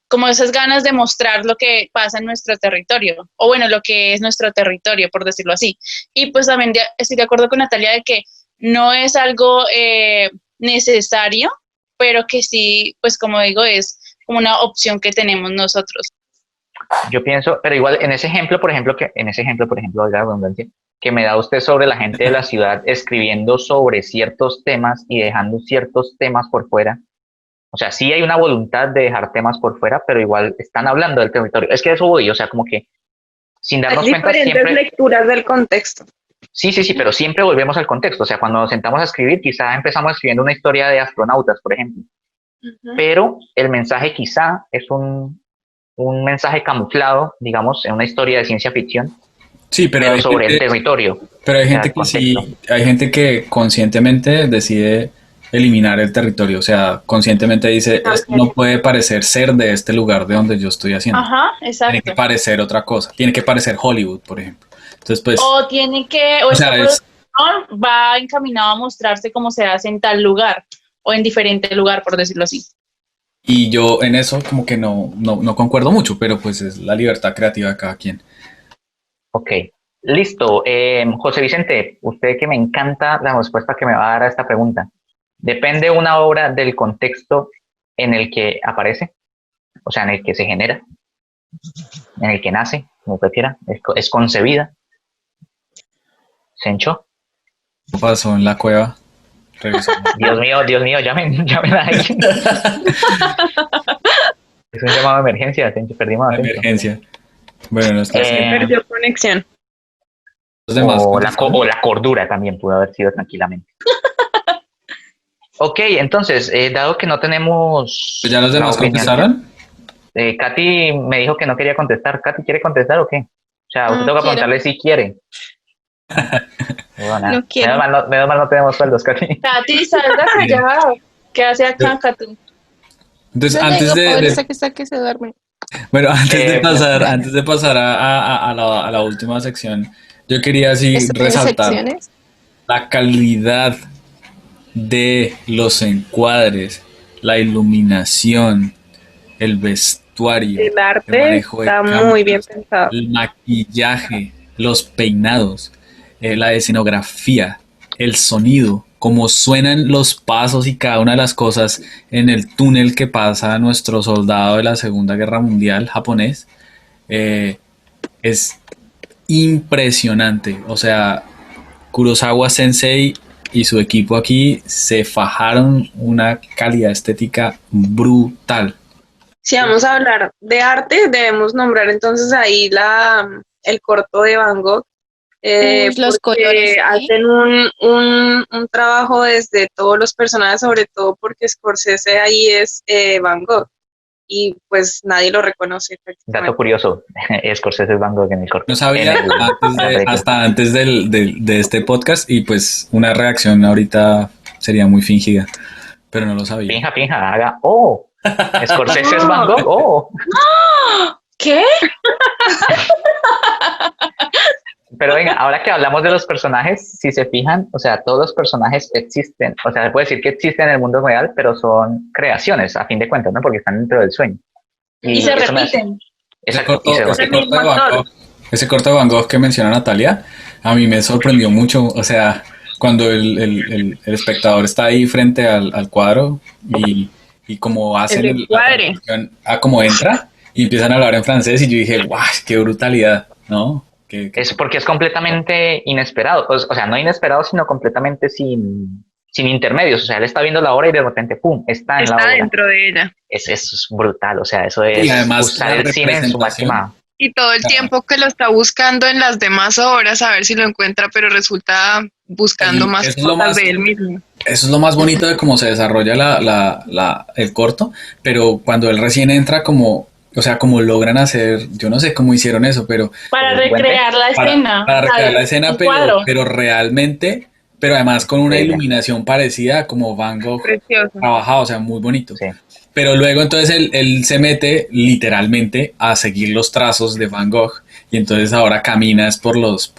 como esas ganas de mostrar lo que pasa en nuestro territorio, o bueno, lo que es nuestro territorio, por decirlo así. Y pues también estoy de acuerdo con Natalia de que no es algo necesario, pero que sí, pues como digo, es como una opción que tenemos nosotros. Yo pienso, pero igual en ese ejemplo, por ejemplo, oiga la redundancia, que me da usted sobre la gente de la ciudad escribiendo sobre ciertos temas y dejando ciertos temas por fuera. O sea, sí hay una voluntad de dejar temas por fuera, pero igual están hablando del territorio. Es que eso voy, o sea, como que sin Hay darnos cuenta diferentes siempre, lecturas del contexto. sí, pero siempre volvemos al contexto. O sea, cuando nos sentamos a escribir, quizá empezamos escribiendo una historia de astronautas, por ejemplo, Uh-huh. pero el mensaje quizá es un mensaje camuflado, digamos, en una historia de ciencia ficción, Sí, pero sobre el territorio, pero hay o sea, gente el que contexto. sí, hay gente que conscientemente decide eliminar el territorio, o sea, conscientemente dice, esto no puede parecer ser de este lugar de donde yo estoy haciendo, Ajá, tiene que exacto. parecer otra cosa, tiene que parecer Hollywood, por ejemplo. Entonces, pues, O o esta sea, producción va encaminado a mostrarse cómo se hace en tal lugar o en diferente lugar, por decirlo así. y yo en eso como que no concuerdo mucho, pero pues es la libertad creativa de cada quien. Ok, listo. José Vicente, usted que me encanta la respuesta que me va a dar a esta pregunta. ¿Depende una obra del contexto en el que aparece? O sea, en el que se genera, en el que nace, como prefiera, es concebida. ¿Sencho? ¿Qué pasó en la cueva? Revisamos. Dios mío, llamen a alguien. Es un llamado de emergencia, Sencho, perdimos a La Sencho. emergencia. Bueno, no está Se Eh, perdió conexión. Los demás o contestaron. la cordura también pudo haber sido tranquilamente. Ok, entonces, dado que no tenemos ¿Ya los la demás opinión, contestaron? Katy me dijo que no quería contestar. ¿Katy quiere contestar o qué? O sea, usted No toca quiero. preguntarle si quiere. Bueno, nada. No quiero. Menos mal no tenemos sueldos, Katy. Katy, salga callada. ¿Qué hace acá, Katy? Entonces, Yo le antes digo, de, pobre, que está que se duerme. bueno, Eh, antes de pasar a la última sección, yo quería así ¿Esto tiene resaltar secciones? la calidad de los encuadres, la iluminación, el vestuario, El el arte manejo de está muy bien cámaras, pensado. el maquillaje, los peinados, la escenografía, el sonido, cómo suenan los pasos y cada una de las cosas en el túnel que pasa nuestro soldado de la Segunda Guerra Mundial japonés, es impresionante. O sea, Kurosawa Sensei y su equipo aquí se fajaron una calidad estética brutal. Si vamos a hablar de arte, debemos nombrar entonces ahí el corto de Van Gogh, Los porque colores, ¿sí? hacen un trabajo desde todos los personajes, sobre todo porque Scorsese ahí es Van Gogh, y pues nadie lo reconoce Dato prácticamente. curioso, Scorsese es Van Gogh en el corto. No sabía En la película. hasta antes de este podcast y pues una reacción ahorita sería muy fingida, pero no lo sabía. Pinja, haga, oh, Scorsese es Van Gogh, oh. ¿Qué? Pero venga, ahora que hablamos de los personajes, si se fijan, o sea, todos los personajes existen, o sea, se puede decir que existen en el mundo real, pero son creaciones, a fin de cuentas, ¿no? Porque están dentro del sueño. Y se eso me hace- repiten. Exacto, y se ese repiten. mismo actor. Ese corto de Van Gogh que menciona Natalia, a mí me sorprendió mucho, o sea, cuando el espectador está ahí frente al cuadro y como hacen El la encuadre. traducción a cómo entra y empiezan a hablar en francés y yo dije, guau, qué brutalidad, ¿no? Es porque es completamente inesperado, o sea, no inesperado, sino completamente sin intermedios, o sea, él está viendo la obra y de repente, ¡pum!, está en la Está obra. dentro de ella. Eso es brutal, o sea, eso es Y además usar la el cine en su representación. máxima. Y todo el Claro. tiempo que lo está buscando en las demás obras a ver si lo encuentra, pero resulta buscando Sí, más eso es lo cosas más- de él mismo. Eso es lo más bonito de cómo se desarrolla el corto, pero cuando él recién entra como, o sea, como logran hacer, yo no sé cómo hicieron eso, pero Para ¿El puente? recrear la escena. para recrear la escena, el cuadro. pero realmente, pero además con una Sí, sí. iluminación parecida a como Van Gogh Precioso. trabajado, o sea, muy bonito. Sí. Pero luego entonces él se mete literalmente a seguir los trazos de Van Gogh y entonces ahora caminas por los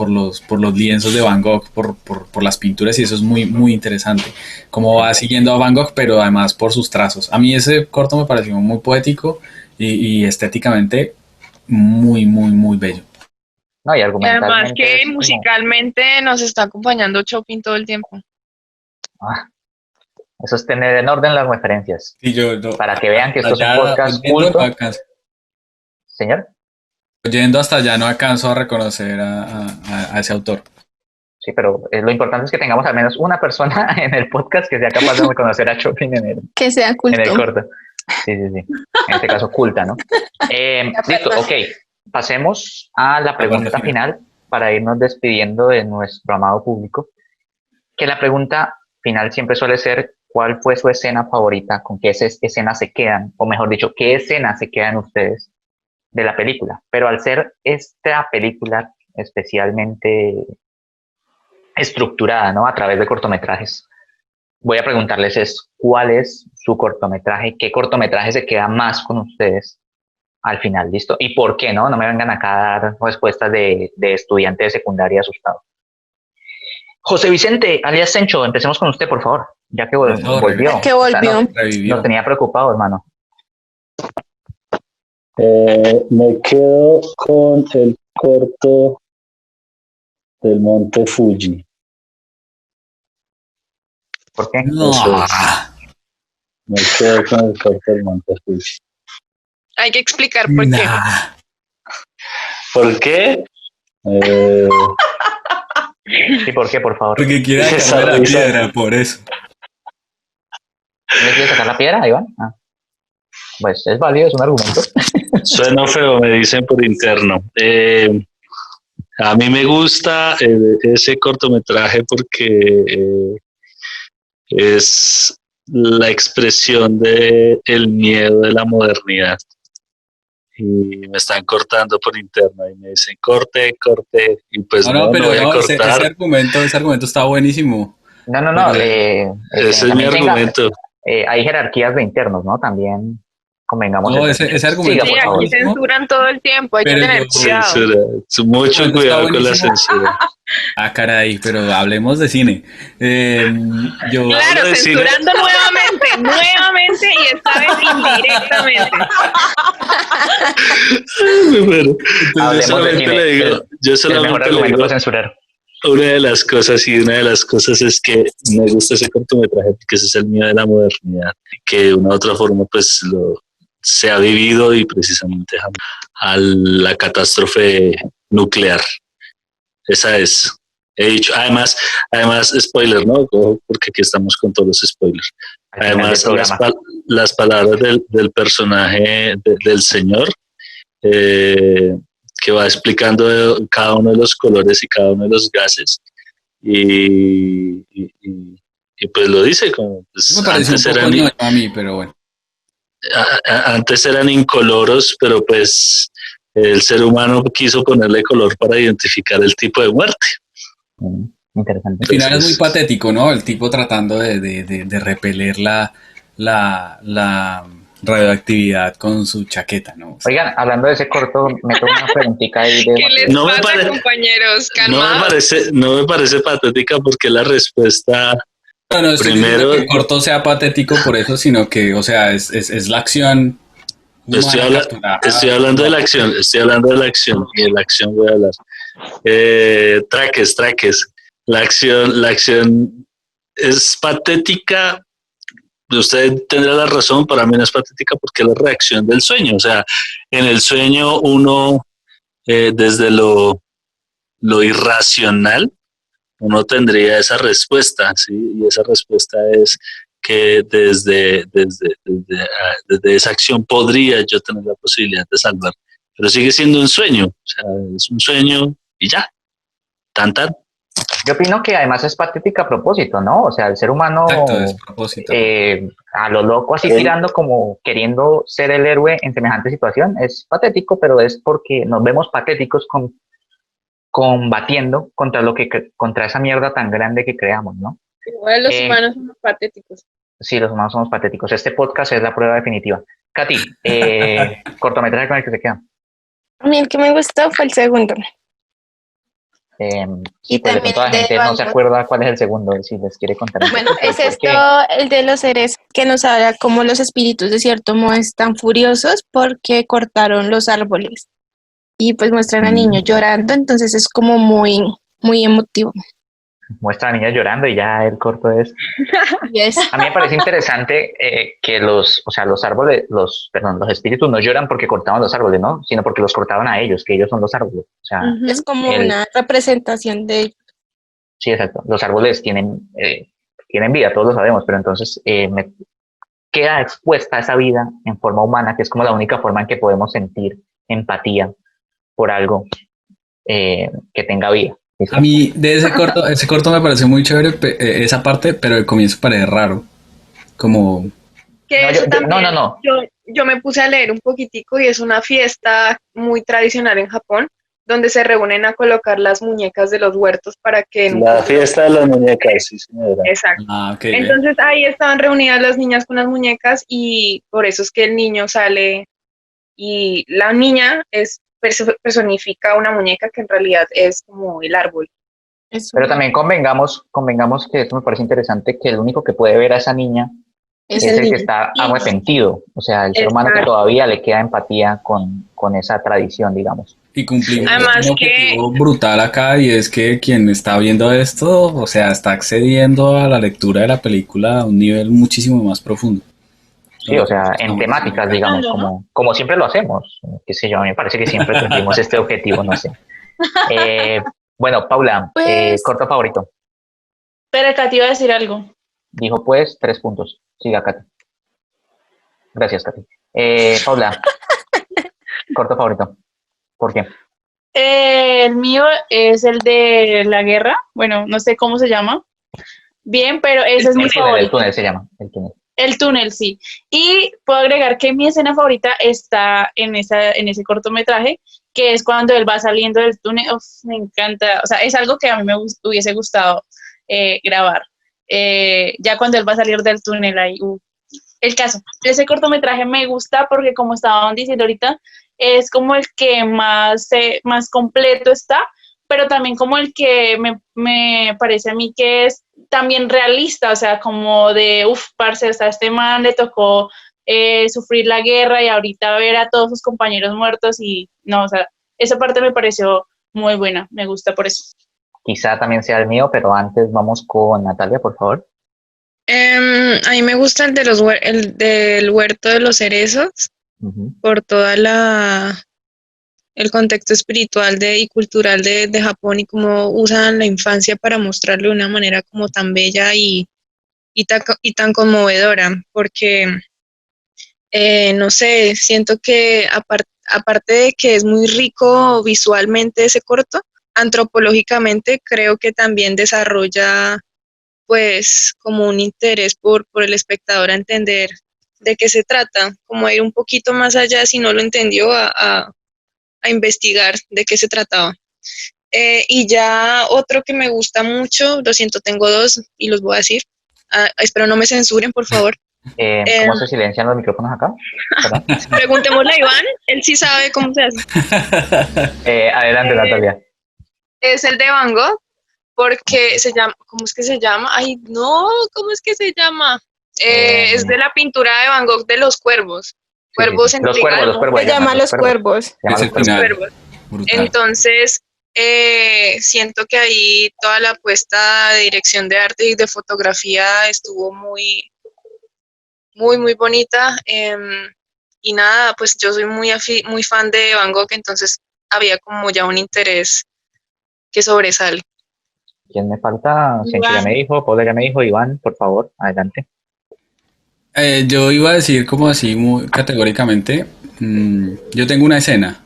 lienzos de Van Gogh, por las pinturas y eso es muy, muy interesante. Cómo va siguiendo a Van Gogh, pero además por sus trazos. A mí ese corto me pareció muy poético y estéticamente muy, muy, muy bello. No, y Y además argumentalmente que es como, musicalmente nos está acompañando Chopin todo el tiempo. eso es tener en orden las referencias, Y yo, para que vean que esto es un allá, podcast oyendo, culto. no alcanzo, Señor, oyendo hasta allá no alcanzo a reconocer a ese autor. sí, pero lo importante es que tengamos al menos una persona en el podcast que sea capaz de reconocer a Chopin Que sea en culto. el corto. Sí. En este caso, culta, ¿no? Listo, ok. Pasemos a la pregunta parte final para irnos despidiendo de nuestro amado público. Que la pregunta final siempre suele ser: ¿cuál fue su escena favorita? ¿Con qué escena se quedan? O mejor dicho, ¿qué escena se quedan ustedes de la película? Pero al ser esta película especialmente estructurada, ¿no? A través de cortometrajes, voy a preguntarles ¿cuál es su cortometraje? ¿Qué cortometraje se queda más con ustedes al final? ¿Listo? ¿Y por qué no? No me vengan acá a dar respuestas de estudiante de secundaria asustado. José Vicente, alias Sencho, empecemos con usted, por favor, ya que volvió. Que volvió. Revivió. Nos tenía preocupado, hermano. Me quedo con el corto del Monte Fuji. ¿Por qué? No. Eso es. Me quedo con el corto del Monte Fuji. Hay que explicar por qué. Nah. ¿Por qué? ¿Y por qué, por favor? Porque quiere Esa sacar la risa. piedra, por eso. ¿Le quiere sacar la piedra, Iván? Ah. Pues es válido, es un argumento. Suena feo, me dicen por interno. A mí me gusta ese cortometraje porque es la expresión de el miedo de la modernidad. Y me están cortando por interno y me dicen corte, y pues no voy a cortar. Ese argumento está buenísimo. No. Ese es mi argumento. Hay jerarquías de internos, ¿no? También convengamos. No, ese argumento. Sí, aquí censuran todo el tiempo, hay que tener cuidado. Mucho cuidado con la censura. Ah, caray, pero hablemos de cine. Claro, censurando nuevamente y esta vez indirectamente. Bueno, yo solamente le digo, censurar. una de las cosas es que me gusta ese cortometraje porque ese es el mío de la modernidad, que de una u otra forma pues se ha vivido y precisamente a la catástrofe nuclear. Esa es. He dicho, además, spoiler, ¿no? Porque aquí estamos con todos los spoilers. Además, las palabras del personaje del señor, que va explicando cada uno de los colores y cada uno de los gases, y pues lo dice como... Pues, me parece un poco ñoño a mí, pero bueno. Antes eran incoloros, pero pues el ser humano quiso ponerle color para identificar el tipo de muerte. Interesante. Al final es muy patético, ¿no? El tipo tratando de repeler la radioactividad con su chaqueta, ¿no? Oigan, hablando de ese corto, me tomo una preguntita ahí de... ¿Qué les pasa, compañeros? No me parece patética porque la respuesta... No es primero que el corto sea patético por eso, sino que, o sea, es la acción. Estoy hablando de la acción, y de la acción voy a hablar. Traques. La acción es patética. Usted tendrá la razón, para mí no es patética porque es la reacción del sueño. O sea, en el sueño uno, desde lo irracional, uno tendría esa respuesta, ¿sí? Y esa respuesta es que desde esa acción podría yo tener la posibilidad de salvar. Pero sigue siendo un sueño, o sea, es un sueño y ya, tan. Yo opino que además es patética a propósito, ¿no? O sea, el ser humano a lo loco así tirando como queriendo ser el héroe en semejante situación es patético, pero es porque nos vemos patéticos combatiendo contra esa mierda tan grande que creamos, ¿no? Igual los humanos somos patéticos. Sí, los humanos somos patéticos. Este podcast es la prueba definitiva. Katy, cortometraje con el que se queda. A mí el que me gustó fue el segundo. Y pues de toda la gente no se acuerda cuál es el segundo, si les quiere contar. Bueno, es el de los seres que nos habla como los espíritus de cierto modo están furiosos porque cortaron los árboles. Y pues muestran a niños llorando, entonces es como muy, muy emotivo. Muestra a niños llorando y ya el corto es... Yes. A mí me parece interesante que los árboles, los espíritus no lloran porque cortaban los árboles, ¿no? Sino porque los cortaban a ellos, que ellos son los árboles. O sea, es como una representación de... Sí, exacto. Los árboles tienen vida, todos lo sabemos, pero entonces me queda expuesta esa vida en forma humana, que es como la única forma en que podemos sentir empatía por algo que tenga vida. ¿Sí? A mí de ese corto me pareció muy chévere esa parte, pero el comienzo parece raro, como... No. Yo me puse a leer un poquitico y es una fiesta muy tradicional en Japón, donde se reúnen a colocar las muñecas de los huertos para que... La fiesta de las muñecas, sí, señora. Exacto. Okay, entonces ahí estaban reunidas las niñas con las muñecas y por eso es que el niño sale y la niña personifica una muñeca que en realidad es como el árbol. Pero también convengamos que esto me parece interesante, que el único que puede ver a esa niña es el que está arrepentido, o sea, el ser humano que todavía le queda empatía con esa tradición, digamos. Y cumplimos Además un objetivo brutal acá, y es que quien está viendo esto, o sea, está accediendo a la lectura de la película a un nivel muchísimo más profundo. Sí, o sea, en temáticas, digamos, como siempre lo hacemos, qué sé yo, a mí me parece que siempre cumplimos este objetivo, no sé. Bueno, Paula, corto favorito. Pero Katy iba a decir algo. Dijo pues 3 puntos. Siga, Katy. Gracias, Katy. Paula, corto favorito. ¿Por qué? El mío es el de la guerra. Bueno, no sé cómo se llama. Bien, pero ese es mi El favorito. túnel se llama, el túnel. El túnel, sí. Y puedo agregar que mi escena favorita está en ese cortometraje, que es cuando él va saliendo del túnel. Uf, me encanta. O sea, es algo que a mí hubiese gustado grabar. Ya cuando él va a salir del túnel ahí. El caso, ese cortometraje me gusta porque, como estaban diciendo ahorita, es como el que más completo está, pero también como el que me parece a mí que es también realista, o sea, como de, parce, o sea, a este man le tocó sufrir la guerra y ahorita ver a todos sus compañeros muertos y no, o sea, esa parte me pareció muy buena, me gusta por eso. Quizá también sea el mío, pero antes vamos con Natalia, por favor. A mí me gusta el del huerto de los cerezos Ujú. por toda el contexto espiritual y cultural de Japón y cómo usan la infancia para mostrarlo de una manera como tan bella y tan conmovedora, porque no sé, siento que aparte de que es muy rico visualmente ese corto, antropológicamente creo que también desarrolla pues como un interés por el espectador a entender de qué se trata, como a ir un poquito más allá si no lo entendió a investigar de qué se trataba. Y ya otro que me gusta mucho, lo siento, tengo dos y los voy a decir. Espero no me censuren, por favor. ¿Cómo se silencian los micrófonos acá? ¿Verdad? Preguntémosle a Iván, él sí sabe cómo se hace. Adelante, Natalia. Es el de Van Gogh, porque se llama, ¿cómo es que se llama? Ay, no, ¿cómo es que se llama? Es de la pintura de Van Gogh de los cuervos. Cuervos en Los cuervos, los cuervos. Se llama Los Cuervos. Se llama Ese Los Cuervos. final, cuervos. brutal. Entonces, siento que ahí toda la puesta de dirección de arte y de fotografía estuvo muy, muy, muy bonita. Y nada, pues yo soy muy fan de Van Gogh, entonces había como ya un interés que sobresale. ¿Quién me falta? Sencho ya me dijo, Paula ya me dijo, Iván, por favor, adelante. Yo iba a decir como así muy categóricamente, yo tengo una escena,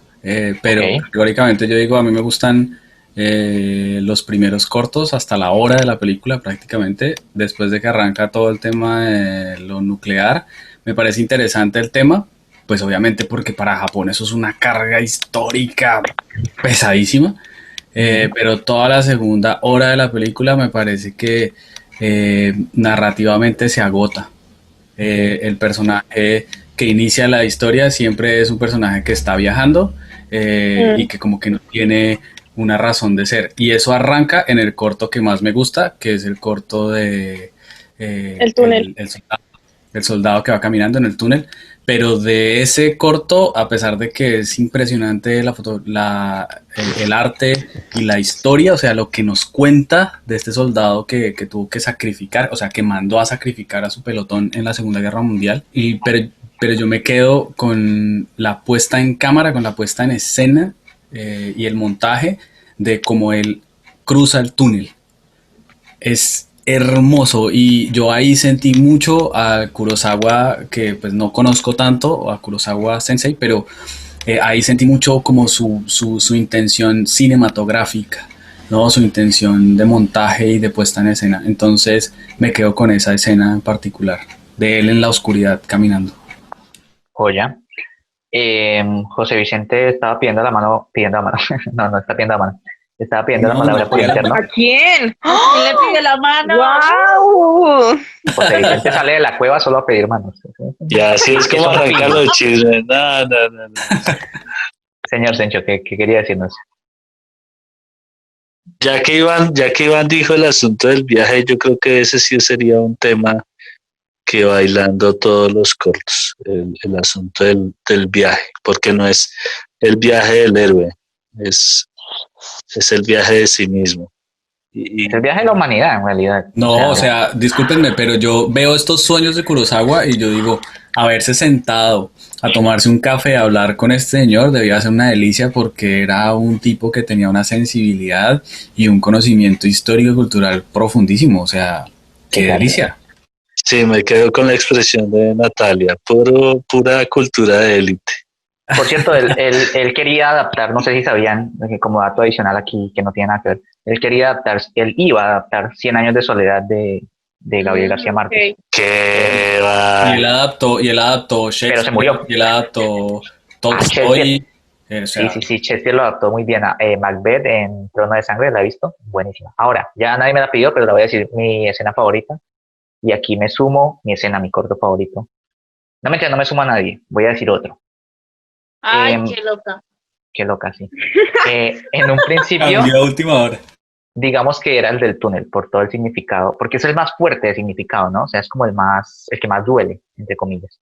pero Ok. categóricamente yo digo, a mí me gustan los primeros cortos hasta la hora de la película prácticamente, después de que arranca todo el tema de lo nuclear, me parece interesante el tema, pues obviamente porque para Japón eso es una carga histórica pesadísima, pero toda la segunda hora de la película me parece que narrativamente se agota. El personaje que inicia la historia siempre es un personaje que está viajando y que como que no tiene una razón de ser. Y eso arranca en el corto que más me gusta, que es el corto de El túnel. el soldado que va caminando en el túnel. Pero de ese corto, a pesar de que es impresionante el arte y la historia, o sea, lo que nos cuenta de este soldado que tuvo que sacrificar, o sea, que mandó a sacrificar a su pelotón en la Segunda Guerra Mundial, pero yo me quedo con la puesta en cámara, con la puesta en escena y el montaje de cómo él cruza el túnel. Es hermoso y yo ahí sentí mucho a Kurosawa, que pues no conozco tanto, a Kurosawa Sensei, pero ahí sentí mucho como su intención cinematográfica, ¿no? Su intención de montaje y de puesta en escena. Entonces me quedo con esa escena en particular, de él en la oscuridad caminando. Joya. José Vicente estaba pidiendo la mano, no, no está pidiendo la mano. Estaba pidiendo la No, palabra no, por interno. ¿A quién? ¿Quién le pide la mano? ¡Wow! José Vicente sale de la cueva solo a pedir manos. Y así es como arrancar los chismes. No. Señor Sencho, ¿qué quería decirnos? Ya que Iván dijo el asunto del viaje, yo creo que ese sí sería un tema que bailando todos los cortos, el asunto del viaje, porque no es el viaje del héroe, es el viaje de sí mismo. Es el viaje de la humanidad, en realidad. No, o sea, discúlpenme, pero yo veo estos sueños de Kurosawa y yo digo, haberse sentado a tomarse un café, a hablar con este señor, debía ser una delicia porque era un tipo que tenía una sensibilidad y un conocimiento histórico y cultural profundísimo, o sea, qué delicia. Sí, me quedo con la expresión de Natalia, pura cultura de élite. Por cierto, él quería adaptar, no sé si sabían, como dato adicional aquí que no tiene nada que ver, él iba a adaptar 100 años de soledad de Gabriel García Márquez. Ok. Qué Y va. él adaptó Pero se murió. Shakespeare, y él adaptó Shakespeare. Tolstoy. O Sí, sea, sí, sí, Shakespeare lo adaptó muy bien. Macbeth en Trono de Sangre, ¿la he visto? Buenísima. Ahora, ya nadie me la pidió, pero la voy a decir mi escena favorita. Y aquí me sumo mi escena, mi corto favorito. No mentira, no me sumo a nadie. Voy a decir otro. Ay, Em, qué loca. Qué loca, sí. En un principio, cambió a última hora. digamos que era el del túnel, por todo el significado, porque es el más fuerte de significado, ¿no? O sea, es como el que más duele, entre comillas.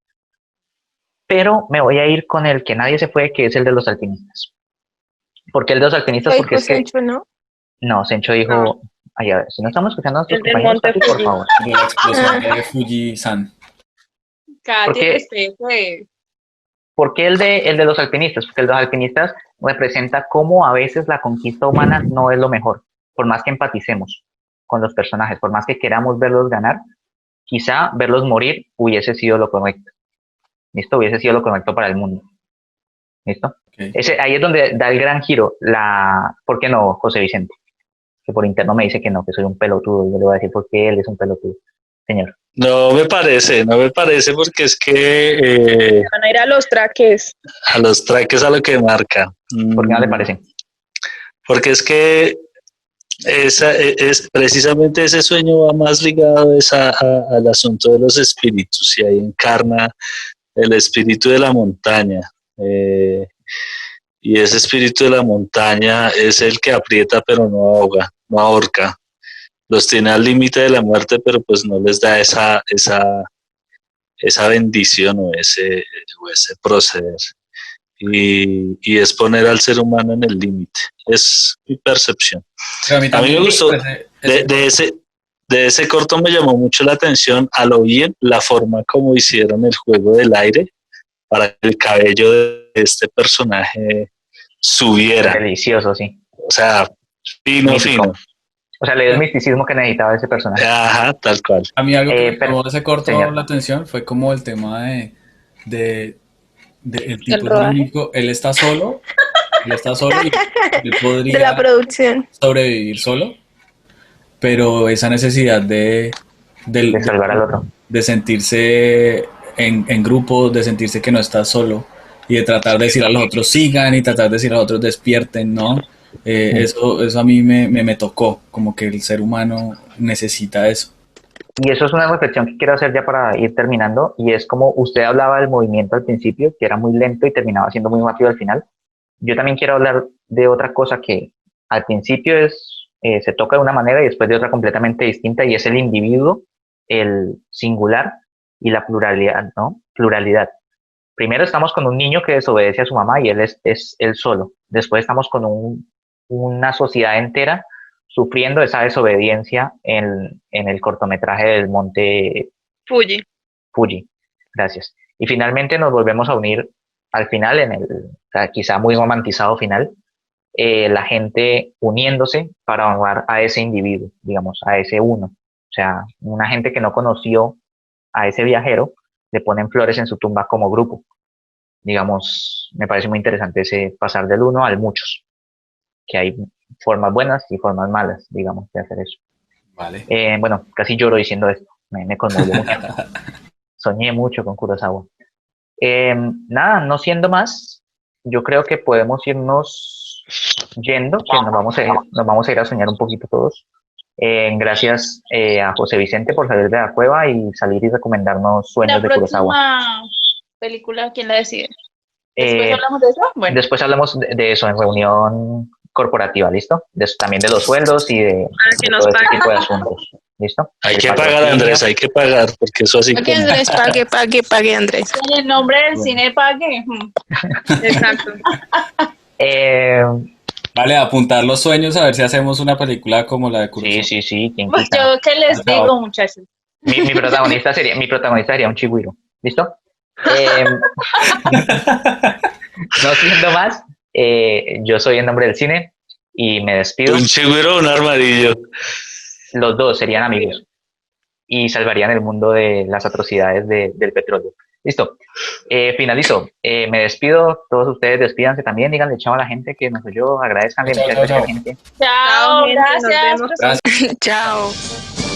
Pero me voy a ir con el que nadie se fue, que es el de los alpinistas. ¿Por qué el de los alpinistas? Ay, Porque es que, Sencho, ¿no? no, Sencho dijo, No. ay, a ver, si no estamos escuchando a nuestros El del compañeros, Monte Katy, por Fuji. favor. De la explosión de Fuji-san. Cállate, Porque- Pepe. ¿Por qué el de los alpinistas? Porque el de los alpinistas representa cómo a veces la conquista humana no es lo mejor, por más que empaticemos con los personajes, por más que queramos verlos ganar, quizá verlos morir hubiese sido lo correcto. ¿Listo? Hubiese sido lo correcto para el mundo. ¿Listo? Ok. Ahí es donde da el gran giro. ¿Por qué no, José Vicente? Que por interno me dice que no, que soy un pelotudo. Yo le voy a decir por qué él es un pelotudo. Señor. No me parece porque es que Van a ir a los traques. a los traques a lo que marca. ¿Por qué no le parece? Porque es que es precisamente ese sueño va más ligado al asunto de los espíritus y ahí encarna el espíritu de la montaña. Y ese espíritu de la montaña es el que aprieta pero no ahoga, no ahorca. Los tiene al límite de la muerte, pero pues no les da esa bendición o ese proceder. Y es poner al ser humano en el límite. Es mi percepción. Pero a mí A mí también me gustó, ese- de ese corto me llamó mucho la atención a lo bien la forma como hicieron el juego del aire para que el cabello de este personaje subiera. Delicioso, sí. O sea, fino, Mítico. fino. O sea, le dio el misticismo que necesitaba ese personaje. Ajá, tal cual. A mí algo que me pero- llamó de ese corto señor. la atención fue como el tema de el tipo El es rodaje. el único, él está solo y él De la podría producción. sobrevivir solo, pero esa necesidad De salvar al otro. de sentirse en grupo, de sentirse que no estás solo y de tratar de decir a los otros sigan y tratar de decir a los otros despierten, ¿no? Eso a mí me tocó, como que el ser humano necesita eso. Y eso es una reflexión que quiero hacer ya para ir terminando, y es como usted hablaba del movimiento al principio, que era muy lento y terminaba siendo muy rápido al final. Yo también quiero hablar de otra cosa que al principio se toca de una manera y después de otra completamente distinta, y es el individuo, el singular y la pluralidad, ¿no? Pluralidad. Primero estamos con un niño que desobedece a su mamá y él es él solo. Después estamos con una sociedad entera sufriendo esa desobediencia en el cortometraje del Monte Fuji. Fuji. Gracias. Y finalmente nos volvemos a unir al final, o sea, quizá muy romantizado final, la gente uniéndose para honrar a ese individuo, digamos, a ese uno. O sea, una gente que no conoció a ese viajero, le ponen flores en su tumba como grupo. Digamos, me parece muy interesante ese pasar del uno al muchos, que hay formas buenas y formas malas, digamos, de hacer eso. Vale. Bueno, casi lloro diciendo esto, me conmovió mucho. Soñé mucho con Kurosawa. Nada, no siendo más, yo creo que podemos irnos yendo, que nos vamos a ir a soñar un poquito todos. Gracias a José Vicente por salir de la cueva y salir y recomendarnos Sueños La de Kurosawa. próxima película, ¿quién la decide? ¿Después Eh, hablamos de eso? Bueno, Después hablamos de eso en reunión corporativa, ¿listo? También de los sueldos y de que nos todo ese paguen. tipo de asuntos, ¿listo? Hay El que pagar, patrocinio. Andrés, hay que pagar, porque eso así Pague como... Andrés, pague Andrés. en el nombre del cine pague. Exacto. Eh, Vale, apuntar los sueños a ver si hacemos una película como la de Kurosawa. sí, ¿quién Pues quita? yo qué les digo, muchachos. Mi protagonista sería un chigüiro, ¿listo? No siendo más, yo soy en nombre del cine y me despido. Un chigüiro o un armadillo. Los dos serían amigos y salvarían el mundo de las atrocidades del petróleo. Listo. Finalizo. Me despido. Todos ustedes despídanse también. Díganle chao a la gente que nos oyó. Agradezcanle. Chao, Muchas chao, gracias, chao. gente. Chao, gente, nos gracias. vemos. Gracias. Chao.